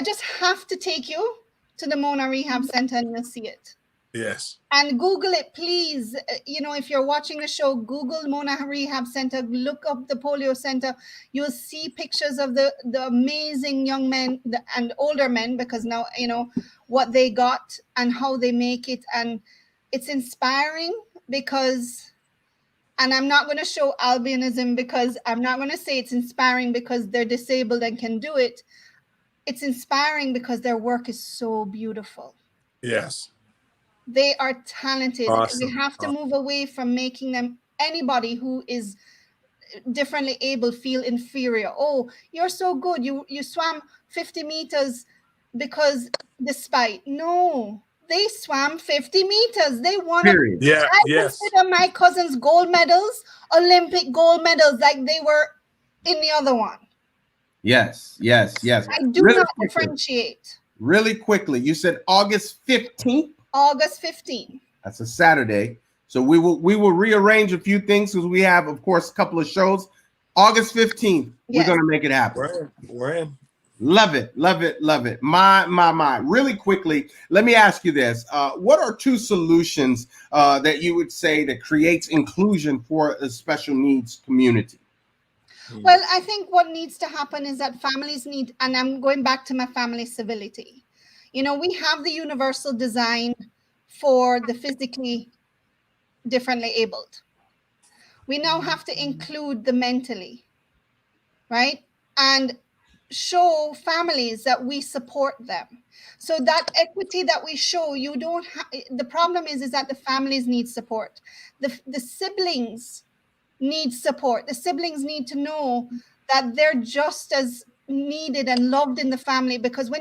just have to take you to the Mona Rehab Center and you'll see it. Yes. And Google it, please. If you're watching the show, Google Mona Rehab Center, look up the polio center. You'll see pictures of the amazing young men and older men, because now, what they got and how they make it. And it's inspiring because, and I'm not going to show albinism, because I'm not going to say it's inspiring because they're disabled and can do it. It's inspiring because their work is so beautiful. Yes. They are talented. Awesome. We have to move away from making them, anybody who is differently able, feel inferior. Oh, you're so good. You swam 50 meters because despite. No, they swam 50 meters. They won. Period. Yeah. I Yes. consider my cousins' gold medals, Olympic gold medals, like they were in the other one. Yes. I do not differentiate. Really quickly, you said August 15th. August 15th. That's a Saturday. So we will rearrange a few things because we have, of course, a couple of shows. August 15th, Yes. we're going to make it happen. We're in. Love it. My. Really quickly, let me ask you this. What are two solutions that you would say that creates inclusion for a special needs community? Well, I think what needs to happen is that families need, and I'm going back to my family civility. We have the universal design for the physically differently abled. We now have to include the mentally, right? And show families that we support them. So that equity that we show, the problem is that the families need support. The siblings need support. The siblings need to know that they're just as needed and loved in the family, because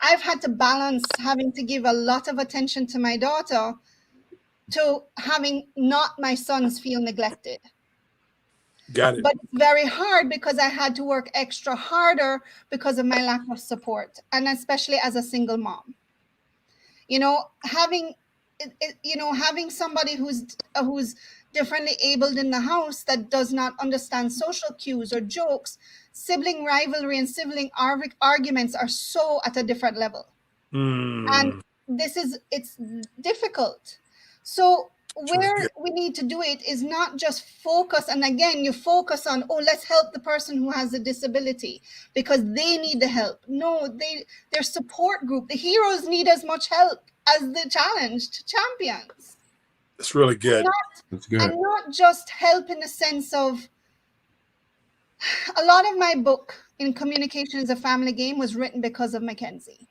I've had to balance having to give a lot of attention to my daughter to having not my sons feel neglected. Got it. But it's very hard because I had to work extra harder because of my lack of support, and especially as a single mom. Having somebody who's differently abled in the house that does not understand social cues or jokes, sibling rivalry and sibling arguments are so at a different level. And it's difficult. So where we need to do it is not just focus. And again, you focus on, let's help the person who has a disability because they need the help. No, their support group, the heroes need as much help as the challenged champions. That's really good. That's good. And not just help in the sense of, a lot of my book in Communication is a Family Game was written because of Mackenzie.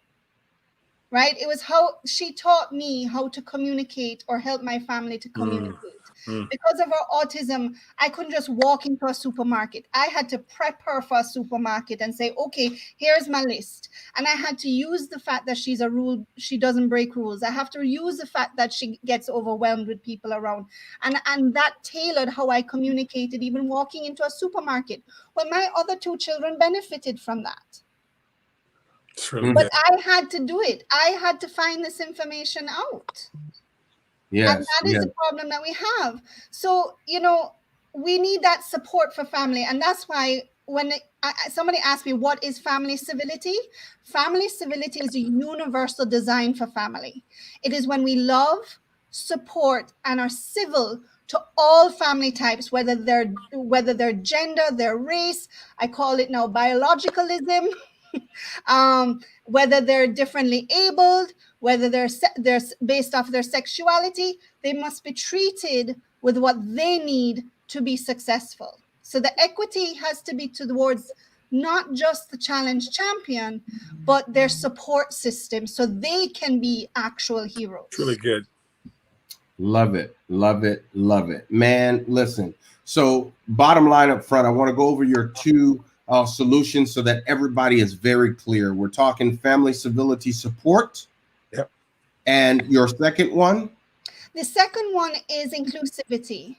Right? It was how she taught me how to communicate or help my family to communicate. Because of her autism, I couldn't just walk into a supermarket. I had to prep her for a supermarket and say, okay, here's my list. And I had to use the fact that she doesn't break rules. I have to use the fact that she gets overwhelmed with people around. And that tailored how I communicated, even walking into a supermarket. Well, my other two children benefited from that. Really but I had to do it. I had to find this information out. Yes, and that is the problem that we have. So, we need that support for family. And that's why when somebody asked me, what is family civility? Family civility is a universal design for family. It is when we love, support, and are civil to all family types, whether their gender, their race. I call it now biologicalism. Whether they're differently abled, whether they're based off their sexuality, they must be treated with what they need to be successful. So the equity has to be towards not just the challenge champion, but their support system so they can be actual heroes. It's really good. Love it. Man, listen. So bottom line up front, I want to go over your two solutions so that everybody is very clear. We're talking family civility support. Yep. And your second one? The second one is inclusivity.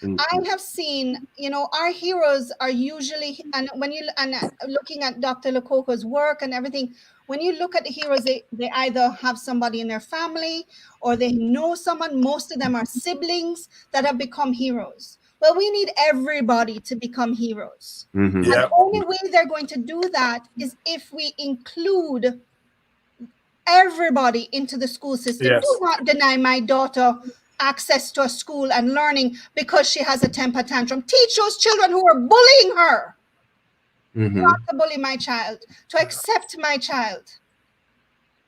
I have seen, our heroes are usually, and looking at Dr. Lococo's work and everything, when you look at the heroes, they either have somebody in their family or they know someone. Most of them are siblings that have become heroes. Well, we need everybody to become heroes. Mm-hmm. And the only way they're going to do that is if we include everybody into the school system. Yes. Do not deny my daughter access to a school and learning because she has a temper tantrum. Teach those children who are bullying her not to bully my child, to accept my child.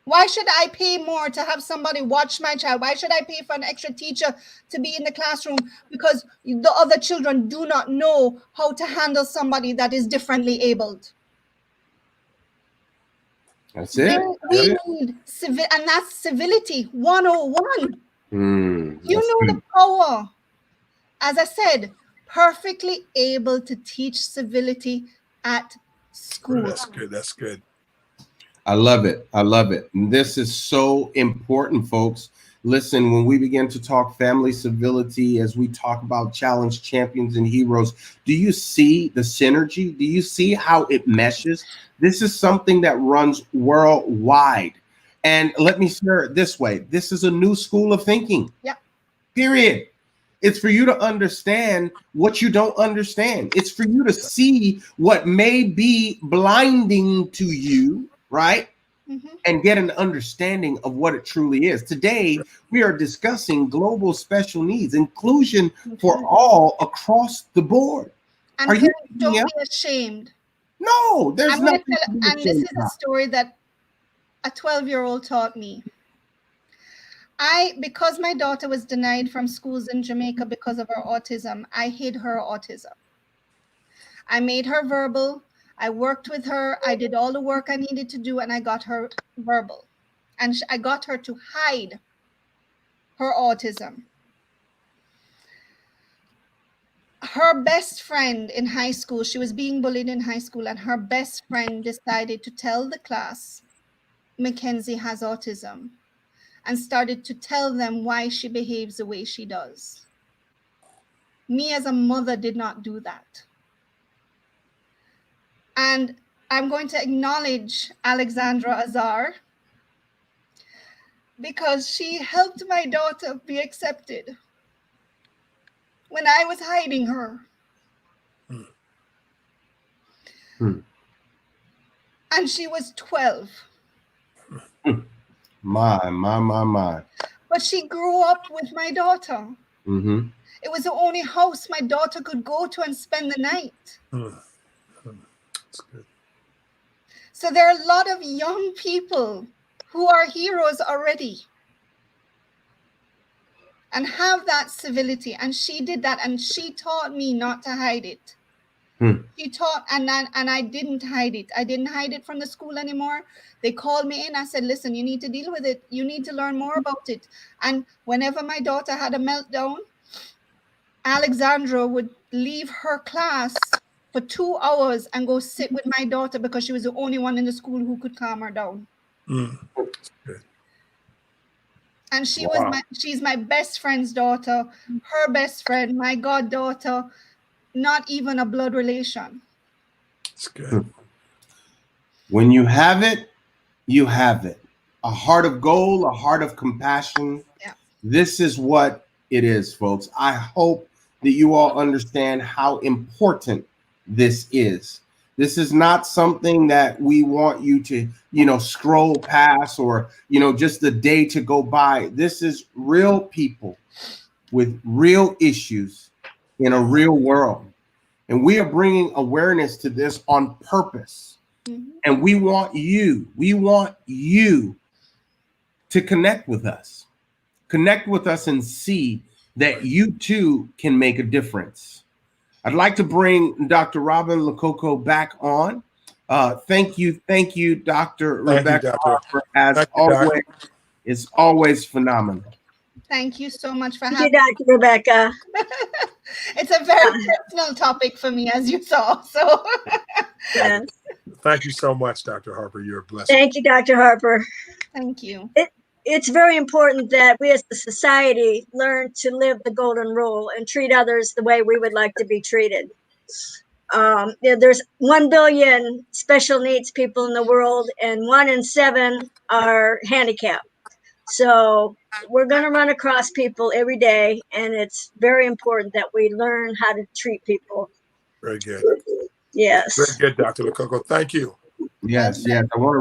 Why should I pay more to have somebody watch my child? Why should I pay for an extra teacher to be in the classroom because the other children do not know how to handle somebody that is differently abled? That's it. We need and that's civility 101. You know the power. As I said, perfectly able to teach civility at school. That's good. That's good. I love it. I love it. And this is so important, folks. Listen, when we begin to talk family civility, as we talk about challenge champions and heroes, do you see the synergy? Do you see how it meshes? This is something that runs worldwide. And let me share it this way. This is a new school of thinking. Yeah. Period. It's for you to understand what you don't understand. It's for you to see what may be blinding to you, right? And get an understanding of what it truly is. Today, we are discussing global special needs, inclusion for all across the board. And are you don't be ashamed. No, there's nothing. And this is a story that a 12-year-old taught me. Because my daughter was denied from schools in Jamaica because of her autism, I hid her autism. I made her verbal. I worked with her. I did all the work I needed to do, and I got her verbal. And I got her to hide her autism. Her best friend in high school, she was being bullied in high school, and her best friend decided to tell the class, Mackenzie has autism, and started to tell them why she behaves the way she does. Me as a mother did not do that. And I'm going to acknowledge Alexandra Azar because she helped my daughter be accepted when I was hiding her. And she was 12. My. But she grew up with my daughter. It was the only house my daughter could go to and spend the night. That's good. So there are a lot of young people who are heroes already and have that civility. And she did that, and she taught me not to hide it. She taught, and I didn't hide it. I didn't hide it from the school anymore. They called me in. I said, listen, you need to deal with it. You need to learn more about it. And whenever my daughter had a meltdown, Alexandra would leave her class for 2 hours and go sit with my daughter because she was the only one in the school who could calm her down. Good. And she's my best friend's daughter, her best friend, my goddaughter, not even a blood relation. It's good. When you have it, you have it. A heart of gold, a heart of compassion. Yeah. This is what it is, folks. I hope that you all understand how important this is. This is not something that we want you to, scroll past or, just the day to go by. This is real people with real issues in a real world. And we are bringing awareness to this on purpose. And we want you to connect with us and see that you too can make a difference. I'd like to bring Dr. Robin Lococo back on. Thank you, Dr. Rebecca Harper, as always. It's always phenomenal. Thank you so much for having me. Thank you, Dr. Rebecca. It's a very personal topic for me, as you saw. So, yes. Thank you so much, Dr. Harper. You're a blessing. Thank you, Dr. Harper. Thank you. It's very important that we as a society learn to live the golden rule and treat others the way we would like to be treated. There's 1 billion special needs people in the world, and 1 in 7 are handicapped. So we're going to run across people every day, and it's very important that we learn how to treat people. Very good. Yes. Very good, Dr. Lococo. Thank you. Yes, yes. I want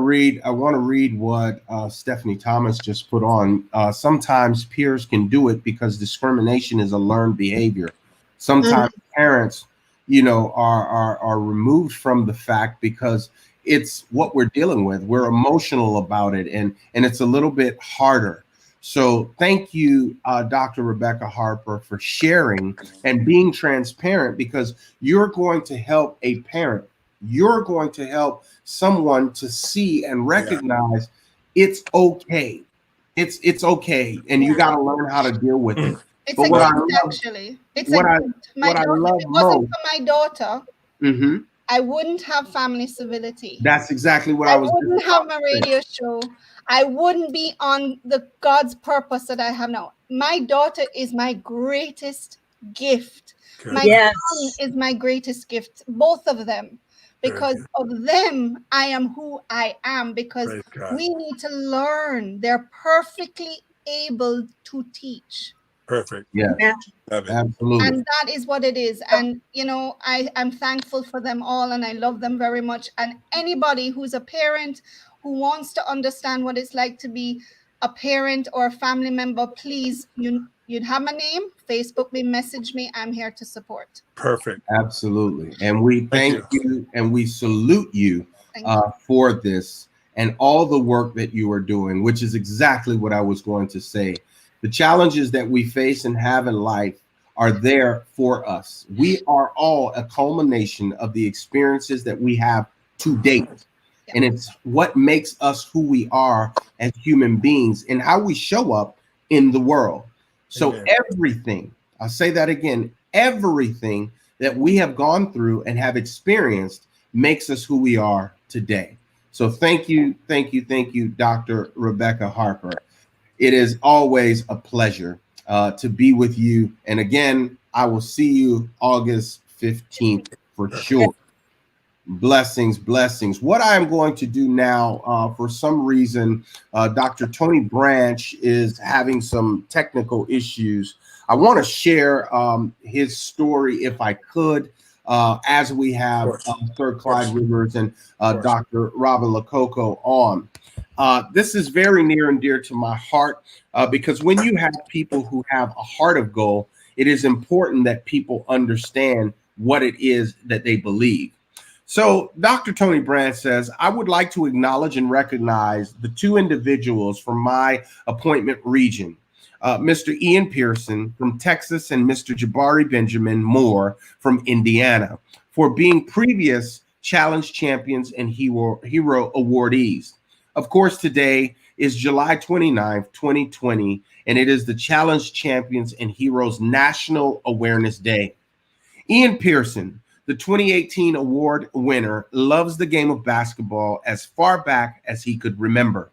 to read what Stephanie Thomas just put on. Sometimes peers can do it because discrimination is a learned behavior. Sometimes parents, are removed from the fact because it's what we're dealing with. We're emotional about it, and it's a little bit harder. So thank you, Dr. Rebecca Harper, for sharing and being transparent, because you're going to help a parent. You're going to help someone to see and recognize it's okay. It's okay, and you got to learn how to deal with it. It's But a what I gift, love, actually. It's what a I gift. My what I daughter, love if it wasn't most, for my daughter, hmm I wouldn't have Family Civility. that's exactly what I I was wouldn't just have about my to say. radio show. I wouldn't be on the God's purpose that I have now. My daughter is my greatest gift. My Yes. son is my greatest gift, both of them. Because of them, I am who I am, because we need to learn. They're perfectly able to teach. Perfect. Yeah, Yeah. Love it. absolutely. And that is what it is. And I'm thankful for them all, and I love them very much. And anybody who's a parent who wants to understand what it's like to be a parent or a family member, please, you'd have my name, Facebook me, message me. I'm here to support. Perfect. Absolutely. And we thank Thank you and we salute you Thank you. for this and all the work that you are doing, which is exactly what I was going to say. The challenges that we face and have in life are there for us. We are all a culmination of the experiences that we have to date. And it's what makes us who we are as human beings and how we show up in the world. So Amen. everything, I'll say that again, everything that we have gone through and have experienced makes us who we are today. So thank you, Dr. Rebecca Harper. It is always a pleasure to be with you. And again, I will see you August 15th for sure. Blessings, blessings. What I am going to do now, for some reason, Dr. Tony Branch is having some technical issues. I want to share his story, if I could, as we have Sir Clyde Rivers and Dr. Robin Lococo on. This is very near and dear to my heart, because when you have people who have a heart of gold, it is important that people understand what it is that they believe. So Dr. Tony Brandt says, I would like to acknowledge and recognize the two individuals from my appointment region, Mr. Ian Pearson from Texas and Mr. Jabari Benjamin Moore from Indiana, for being previous challenge champions and hero awardees. Of course, today is July 29th, 2020, and it is the Challenge Champions and Heroes National Awareness Day. Ian Pearson, the 2018 award winner, loves the game of basketball as far back as he could remember.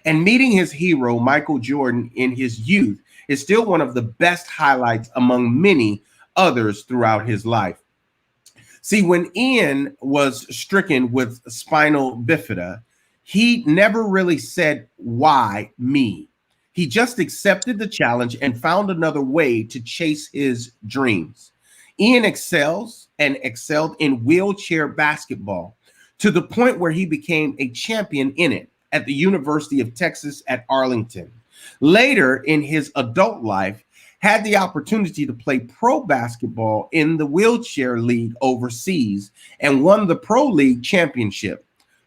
And meeting his hero, Michael Jordan, in his youth is still one of the best highlights among many others throughout his life. See, when Ian was stricken with spinal bifida, he never really said, why me? He just accepted the challenge and found another way to chase his dreams. Ian excelled in wheelchair basketball to the point where he became a champion in it at the University of Texas at Arlington. Later in his adult life, had the opportunity to play pro basketball in the wheelchair league overseas and won the Pro League championship.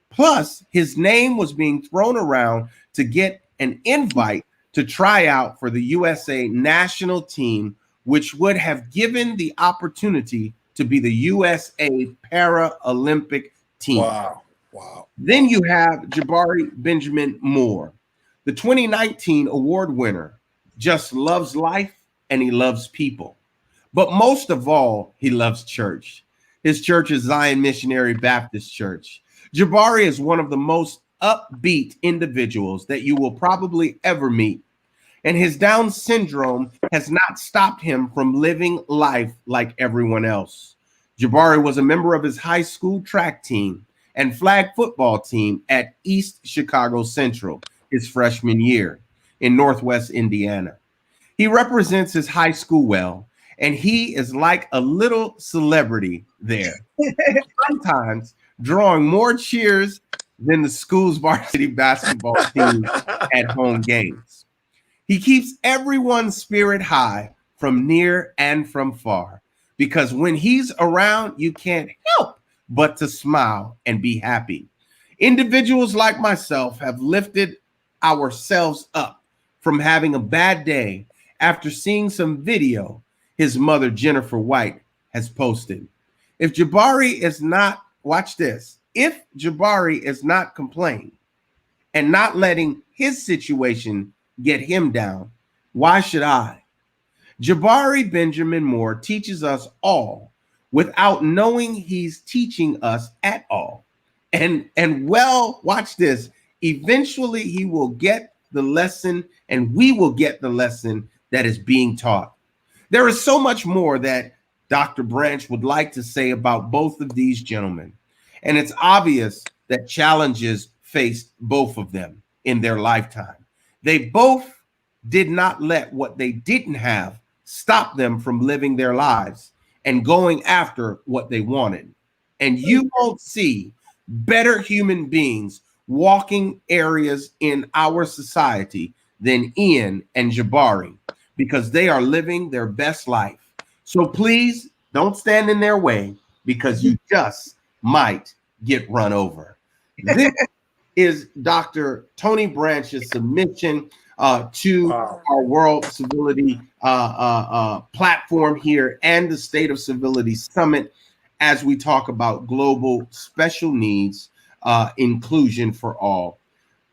Plus, his name was being thrown around to get an invite to try out for the USA national team, which would have given the opportunity to be the USA Paralympic team. Wow. Wow. Then you have Jabari Benjamin Moore, the 2019 award winner, just loves life and he loves people. But most of all, he loves church. His church is Zion Missionary Baptist Church. Jabari is one of the most upbeat individuals that you will probably ever meet. And his Down syndrome has not stopped him from living life like everyone else. Jabari was a member of his high school track team and flag football team at East Chicago Central his freshman year in Northwest Indiana. He represents his high school well, and he is like a little celebrity there, sometimes drawing more cheers than the school's varsity basketball team at home games. He keeps everyone's spirit high from near and from far, because when he's around, you can't help but to smile and be happy. Individuals like myself have lifted ourselves up from having a bad day after seeing some video his mother, Jennifer White, has posted. If Jabari is not, watch this, if Jabari is not complaining and not letting his situation get him down, why should I? Jabari Benjamin Moore teaches us all without knowing he's teaching us at all. And well, watch this, eventually he will get the lesson, and we will get the lesson that is being taught. There is so much more that Dr. Branch would like to say about both of these gentlemen. And it's obvious that challenges faced both of them in their lifetime. They both did not let what they didn't have stop them from living their lives and going after what they wanted. And you won't see better human beings walking areas in our society than Ian and Jabari, because they are living their best life. So please don't stand in their way, because you just might get run over. This is Dr. Tony Branch's submission to our World Civility platform here and the State of Civility Summit, as we talk about global special needs inclusion for all.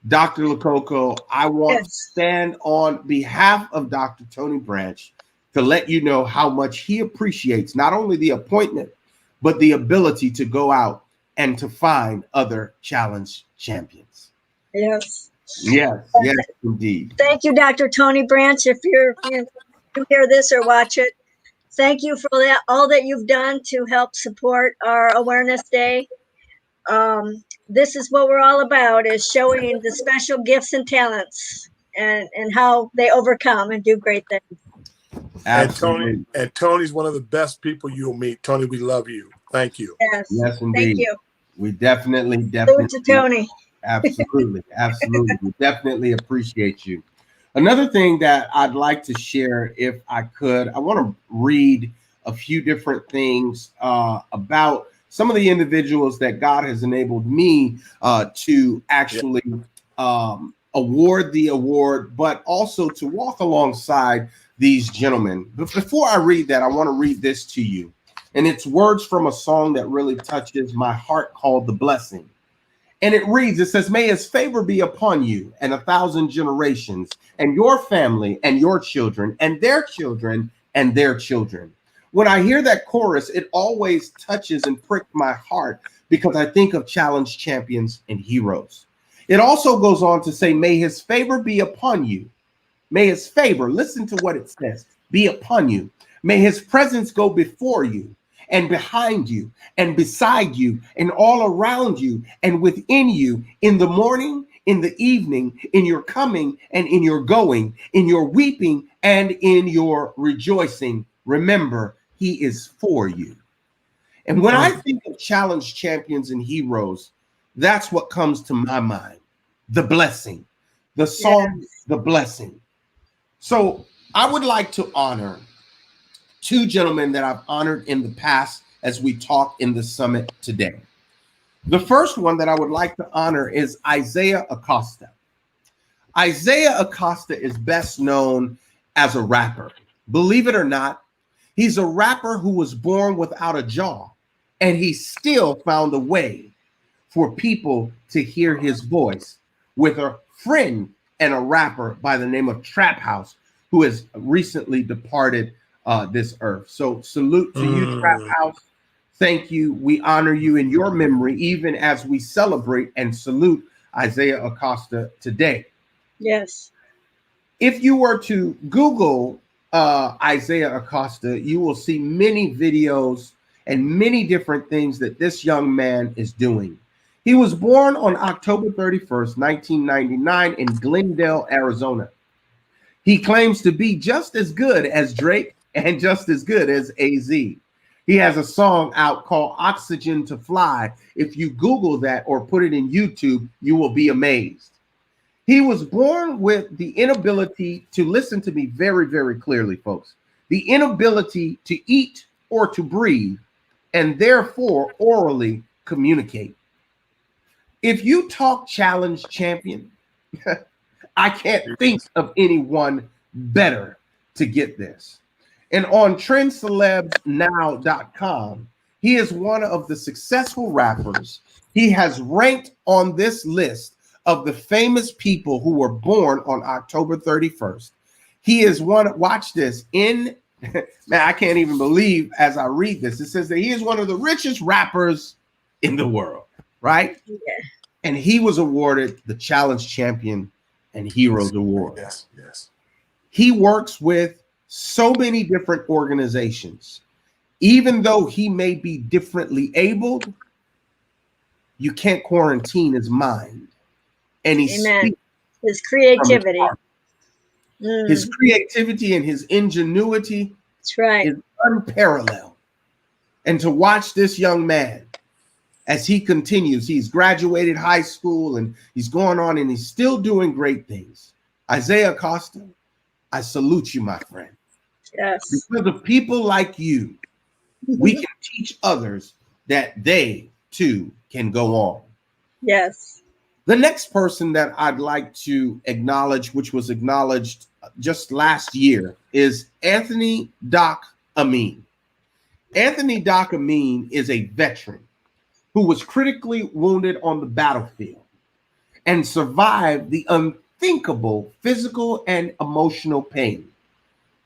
Dr. Lococo, I want to stand on behalf of Dr. Tony Branch to let you know how much he appreciates not only the appointment, but the ability to go out and to find other challenge champions. Yes. Yes, yes, indeed. Thank you, Dr. Tony Branch. If you hear this or watch it, thank you for all that you've done to help support our Awareness Day. This is what we're all about, is showing the special gifts and talents and how they overcome and do great things. Absolutely. And Tony's one of the best people you'll meet. Tony, we love you. Thank you. Yes, indeed. Thank you. We definitely. Salute to Tony. Absolutely. We definitely appreciate you. Another thing that I'd like to share, if I could, I want to read a few different things about some of the individuals that God has enabled me to actually award the award, but also to walk alongside these gentlemen. But before I read that, I want to read this to you. And it's words from a song that really touches my heart called The Blessing. And it reads, it says, may his favor be upon you and 1,000 generations, and your family and your children and their children and their children. When I hear that chorus, it always touches and pricks my heart, because I think of challenge champions and heroes. It also goes on to say, may his favor be upon you. May his favor, listen to what it says, be upon you. May his presence go before you and behind you and beside you and all around you and within you, in the morning, in the evening, in your coming and in your going, in your weeping and in your rejoicing. Remember, he is for you. And when I think of challenge champions and heroes, that's what comes to my mind. The blessing, the song, The Blessing. So I would like to honor two gentlemen that I've honored in the past as we talk in the summit today. The first one that I would like to honor is Isaiah Acosta. Isaiah Acosta is best known as a rapper. Believe it or not, he's a rapper who was born without a jaw, and he still found a way for people to hear his voice, with a friend and a rapper by the name of Trap House, who has recently departed this earth. So salute to you, Trap House. Thank you. We honor you in your memory, even as we celebrate and salute Isaiah Acosta today. Yes. If you were to Google Isaiah Acosta, you will see many videos and many different things that this young man is doing. He was born on October 31st, 1999 in Glendale, Arizona. He claims to be just as good as Drake and just as good as AZ. He has a song out called Oxygen to Fly. If you Google that or put it in YouTube, you will be amazed. He was born with the inability to, listen to me very, very clearly, folks, the inability to eat or to breathe, and therefore orally communicate. If you talk challenge champion, I can't think of anyone better to get this. And on trendcelebsnow.com, he is one of the successful rappers. He has ranked on this list of the famous people who were born on October 31st. He is one, watch this, man, I can't even believe as I read this. It says that he is one of the richest rappers in the world, right? Yeah. And he was awarded the Challenge Champion and Heroes Award. Yes, yes. He works with so many different organizations. Even though he may be differently abled, you can't quarantine his mind. And he Amen. His speaks creativity. His creativity and his ingenuity That's right. is unparalleled. And to watch this young man as he continues, he's graduated high school and he's going on and he's still doing great things. Isaiah Costa, I salute you, my friend. Yes. Because of people like you, we can teach others that they too can go on. Yes. The next person that I'd like to acknowledge, which was acknowledged just last year, is Anthony Doc Amin. Anthony Doc Amin is a veteran who was critically wounded on the battlefield and survived the unthinkable physical and emotional pain.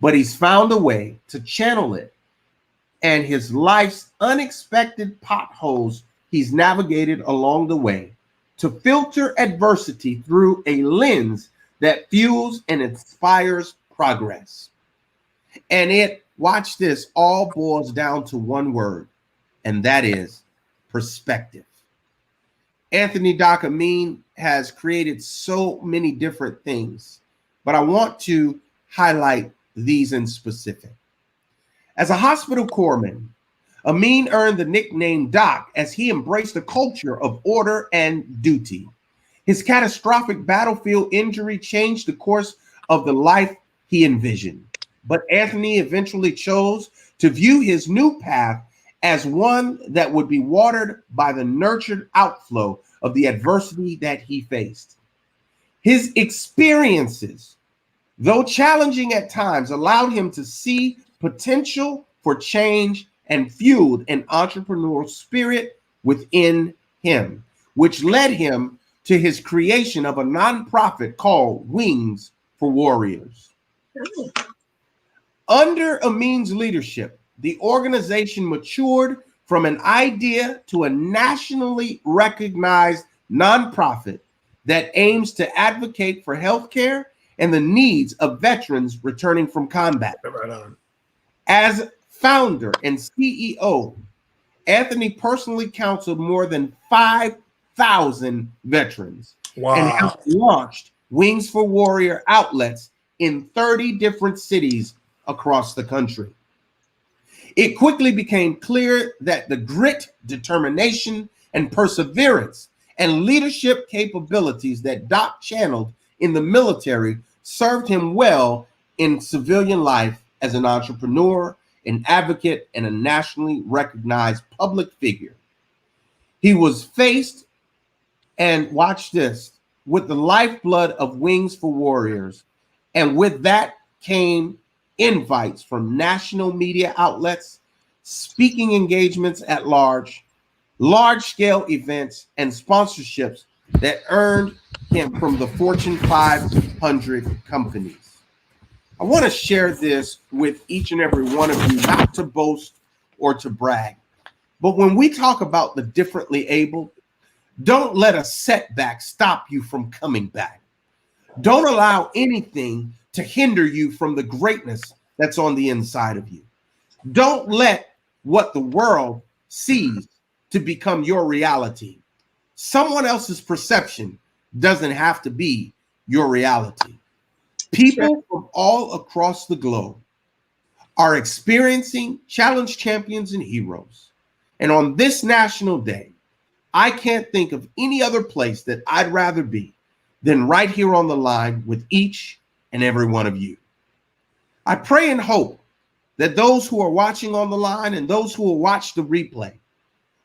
But he's found a way to channel it, and his life's unexpected potholes he's navigated along the way to filter adversity through a lens that fuels and inspires progress. And it, watch this, all boils down to one word, and that is perspective. Anthony Doc Amin has created so many different things, but I want to highlight these in specific. As a hospital corpsman, Amin earned the nickname Doc as he embraced a culture of order and duty. His catastrophic battlefield injury changed the course of the life he envisioned, but Anthony eventually chose to view his new path as one that would be watered by the nurtured outflow of the adversity that he faced. His experiences, though challenging at times, allowed him to see potential for change and fueled an entrepreneurial spirit within him, which led him to his creation of a nonprofit called Wings for Warriors. Under Amin's leadership, the organization matured from an idea to a nationally recognized nonprofit that aims to advocate for healthcare and the needs of veterans returning from combat. Right on. As founder and CEO, Anthony personally counseled more than 5,000 veterans and has launched Wings for Warrior outlets in 30 different cities across the country. It quickly became clear that the grit, determination, and perseverance and leadership capabilities that Doc channeled in the military served him well in civilian life as an entrepreneur, an advocate, and a nationally recognized public figure. He was faced, and watch this, with the lifeblood of Wings for Warriors. And with that came invites from national media outlets, speaking engagements at large-scale events, and sponsorships that earned him from the Fortune 500 companies. I want to share this with each and every one of you, not to boast or to brag, but when we talk about the differently able, don't let a setback stop you from coming back. Don't allow anything to hinder you from the greatness that's on the inside of you. Don't let what the world sees to become your reality. Someone else's perception doesn't have to be your reality. People from all across the globe are experiencing challenge champions and heroes. And on this National Day, I can't think of any other place that I'd rather be than right here on the line with each and every one of you. I pray and hope that those who are watching on the line and those who will watch the replay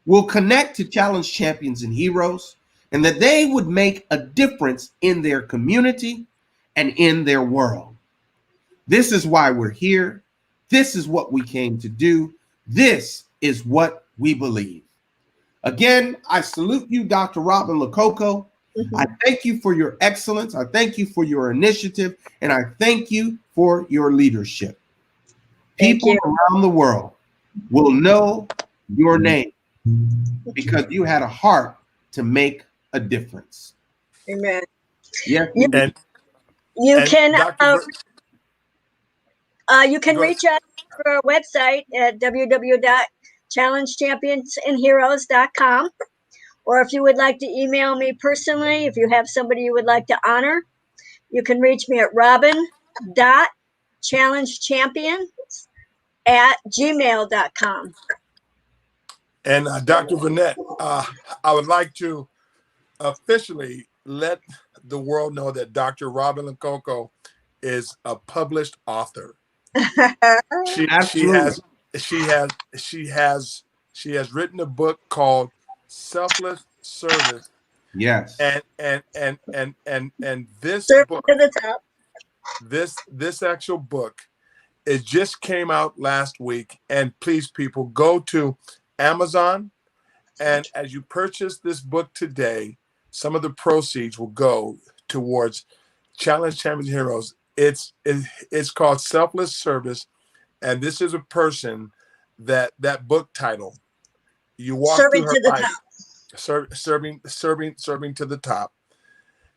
will connect to challenge champions and heroes, and that they would make a difference in their community and in their world. This is why we're here. This is what we came to do. This is what we believe. Again, I salute you, Dr. Robin Lococo. I thank you for your excellence. I thank you for your initiative, and I thank you for your leadership. People around the world will know your name because you had a heart to make a difference. Amen. Yes. And you can Go reach out to our website at www.challengechampionsandheroes.com. Or if you would like to email me personally, if you have somebody you would like to honor, you can reach me at robin.challengechampions@gmail.com. And Dr. Vanette, I would like to officially let the world know that Dr. Robin Lococo is a published author. She has written a book called Selfless Service. Yes. And this book, to the top. this actual book, it just came out last week. And please, people, go to Amazon, and as you purchase this book today, some of the proceeds will go towards Challenge Champions Heroes. It's called Selfless Service, and this is a person that book title. You walk Serving through her to the life, top. serving to the top,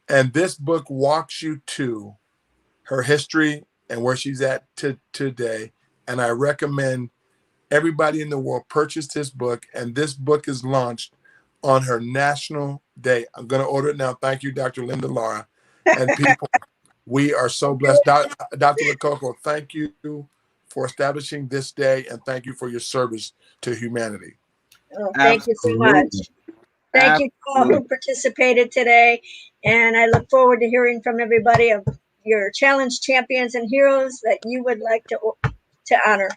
and this book walks you to her history and where she's at today. And I recommend everybody in the world purchase this book, and this book is launched on her National Day. I'm going to order it now. Thank you, Dr. Linda Lara. And people, we are so blessed. Dr. Lococo, thank you for establishing this day, and thank you for your service to humanity. Oh, thank you so much. Thank you to all who participated today, and I look forward to hearing from everybody of your challenge champions and heroes that you would like to honor.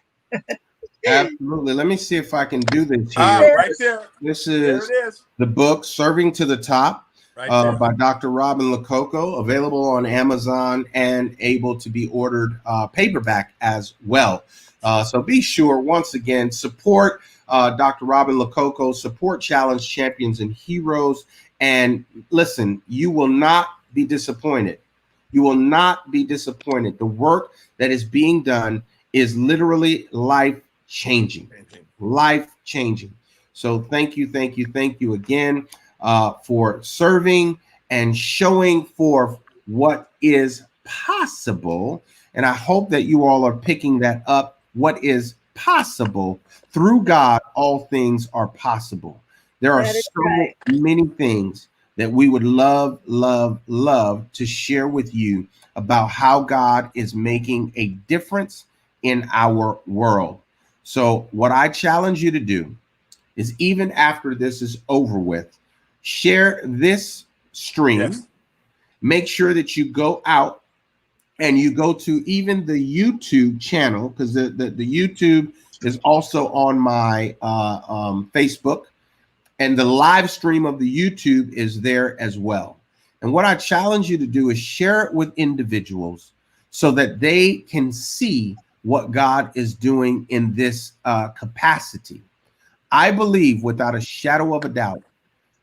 Absolutely. Let me see if I can do this here. Right there. This is the book, Serving to the Top, by Dr. Robin Lococo, available on Amazon and able to be ordered paperback as well. So be sure, once again, support Dr. Robin Lococo, support Challenge Champions and Heroes. And listen, you will not be disappointed. You will not be disappointed. The work that is being done is literally life-changing. Life-changing. So thank you again for serving and showing forth what is possible. And I hope that you all are picking that up. What is possible through God, all things are possible. There are so many things that we would love to share with you about how God is making a difference in our world. So what I challenge you to do is, even after this is over with, share this stream. Yes. Make sure that you go out and you go to even the YouTube channel, because the YouTube is also on my Facebook, and the live stream of the YouTube is there as well. And what I challenge you to do is share it with individuals so that they can see what God is doing in this capacity. I believe without a shadow of a doubt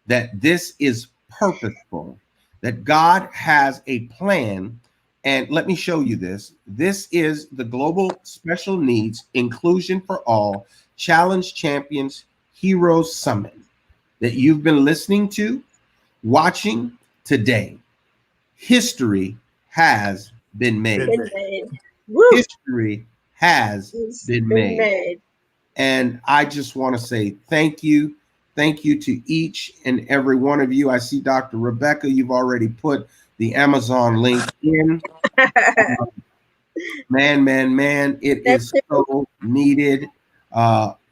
that this is purposeful, that God has a plan. And let me show you this. This is the Global Special Needs Inclusion for All Challenge Champions Heroes Summit that you've been listening to, watching today. History has been made. History has been made. And I just want to say thank you. Thank you to each and every one of you. I see Dr. Rebecca, you've already put the Amazon link in. Man, it That's is so needed.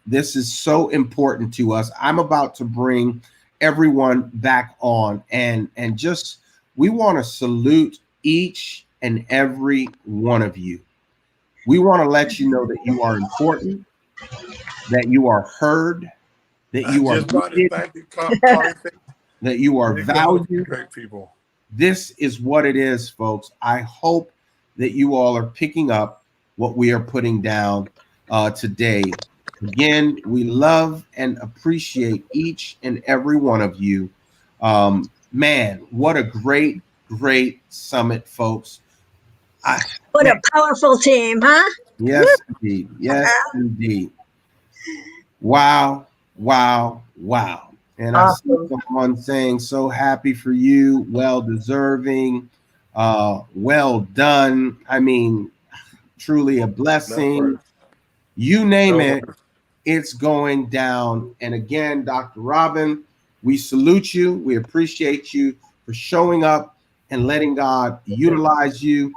This is so important to us. I'm about to bring everyone back on, and just we want to salute each and every one of you. We want to let you know that you are important, that you are heard, that I you are just want to needed, thank you, Carly. that you are There you go. valued. Great people. This is what it is, folks. I hope that you all are picking up what we are putting down today. Again, we love and appreciate each and every one of you. Man, what a great summit, folks. what a powerful team, huh? Yes, indeed. Yes, indeed. Wow. And I see Awesome. someone saying, so happy for you, well deserving, well done. I mean, truly a blessing. You name it, it's going down. And again, Dr. Robin, we salute you. We appreciate you for showing up and letting God utilize you.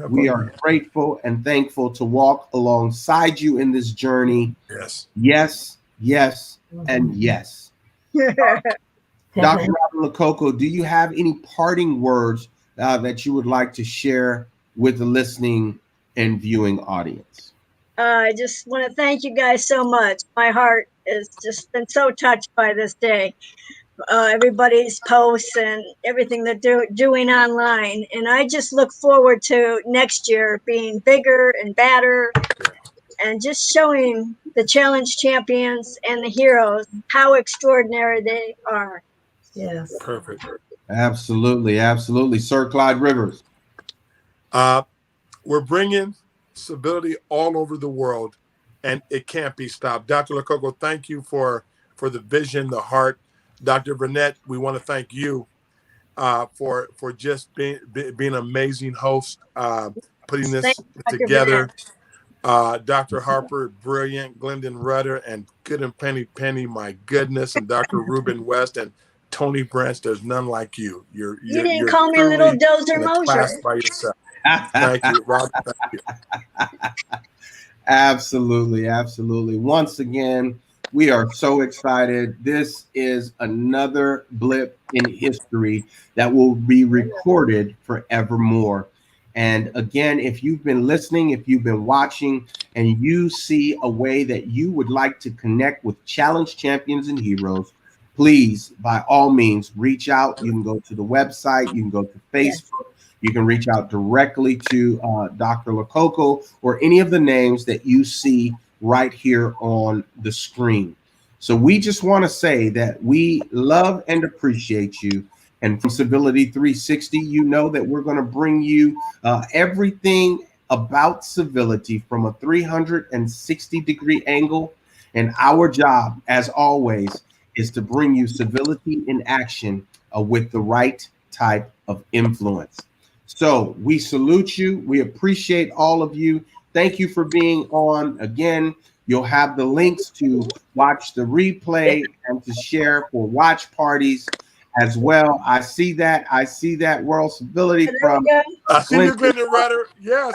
We are grateful and thankful to walk alongside you in this journey. Yes. Yes, and yes. Dr. Robin Lococo, do you have any parting words that you would like to share with the listening and viewing audience? I just want to thank you guys so much. My heart has just been so touched by this day. Everybody's posts and everything that they're doing online. And I just look forward to next year being bigger and badder and just showing the challenge champions and the heroes how extraordinary they are. Yes. Perfect. Absolutely. Sir Clyde Rivers. We're bringing civility all over the world, and it can't be stopped. Dr. Lococo, thank you for the vision, the heart. Dr. Burnett, we want to thank you for just being an amazing host, putting this together. Dr. Harper, brilliant. Glendon Rudder and Good and Penny, my goodness. And Dr. Ruben West and Tony Branch, there's none like you. You didn't call me Little Dozer Mosier. By yourself. Thank you, Rob. Thank you. Absolutely. Once again, we are so excited. This is another blip in history that will be recorded forevermore. And again, if you've been listening, if you've been watching, and you see a way that you would like to connect with challenge champions and heroes, please, by all means, reach out. You can go to the website, you can go to Facebook, you can reach out directly to Dr. Lococo or any of the names that you see right here on the screen. So we just want to say that we love and appreciate you. And from Civility 360, you know that we're going to bring you everything about civility from a 360-degree angle. And our job, as always, is to bring you civility in action with the right type of influence. So we salute you. We appreciate all of you. Thank you for being on. Again, you'll have the links to watch the replay and to share for watch parties as well. I see that World Civility from I see you, Glendon Rudder. Yes.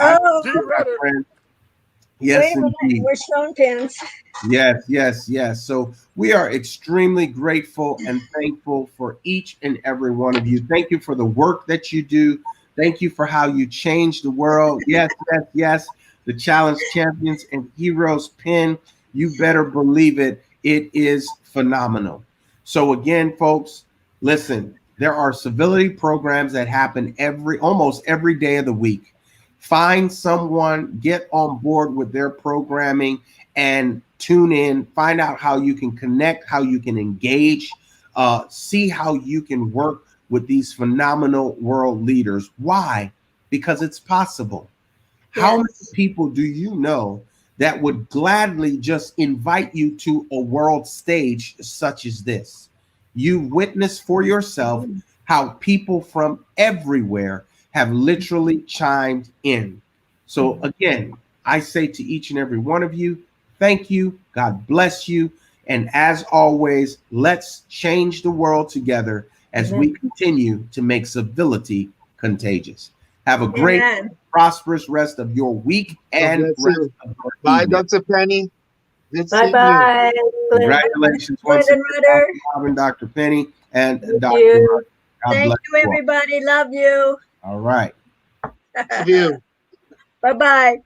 Yes, indeed. We're showing pins. Yes. So we are extremely grateful and thankful for each and every one of you. Thank you for the work that you do. Thank you for how you change the world. Yes. The Challenge Champions and Heroes pin, you better believe it. It is phenomenal. So again, folks, listen, there are civility programs that happen almost every day of the week. Find someone, get on board with their programming and tune in, find out how you can connect, how you can engage, see how you can work with these phenomenal world leaders. Why? Because it's possible. Yes. How many people do you know that would gladly just invite you to a world stage such as this? You witness for yourself how people from everywhere have literally chimed in. So again, I say to each and every one of you, thank you. God bless you. And as always, let's change the world together as we continue to make civility contagious. Have a great prosperous rest of your week and bless rest you. of your Bye, evening. Dr. Penny. Good Bye seeing you. bye. Congratulations once again, Rudder. Dr. Robin, Dr. Penny, and Thank Dr. you. Robin. God Thank bless you, you all. everybody. Love you. All right. Love you. Bye-bye.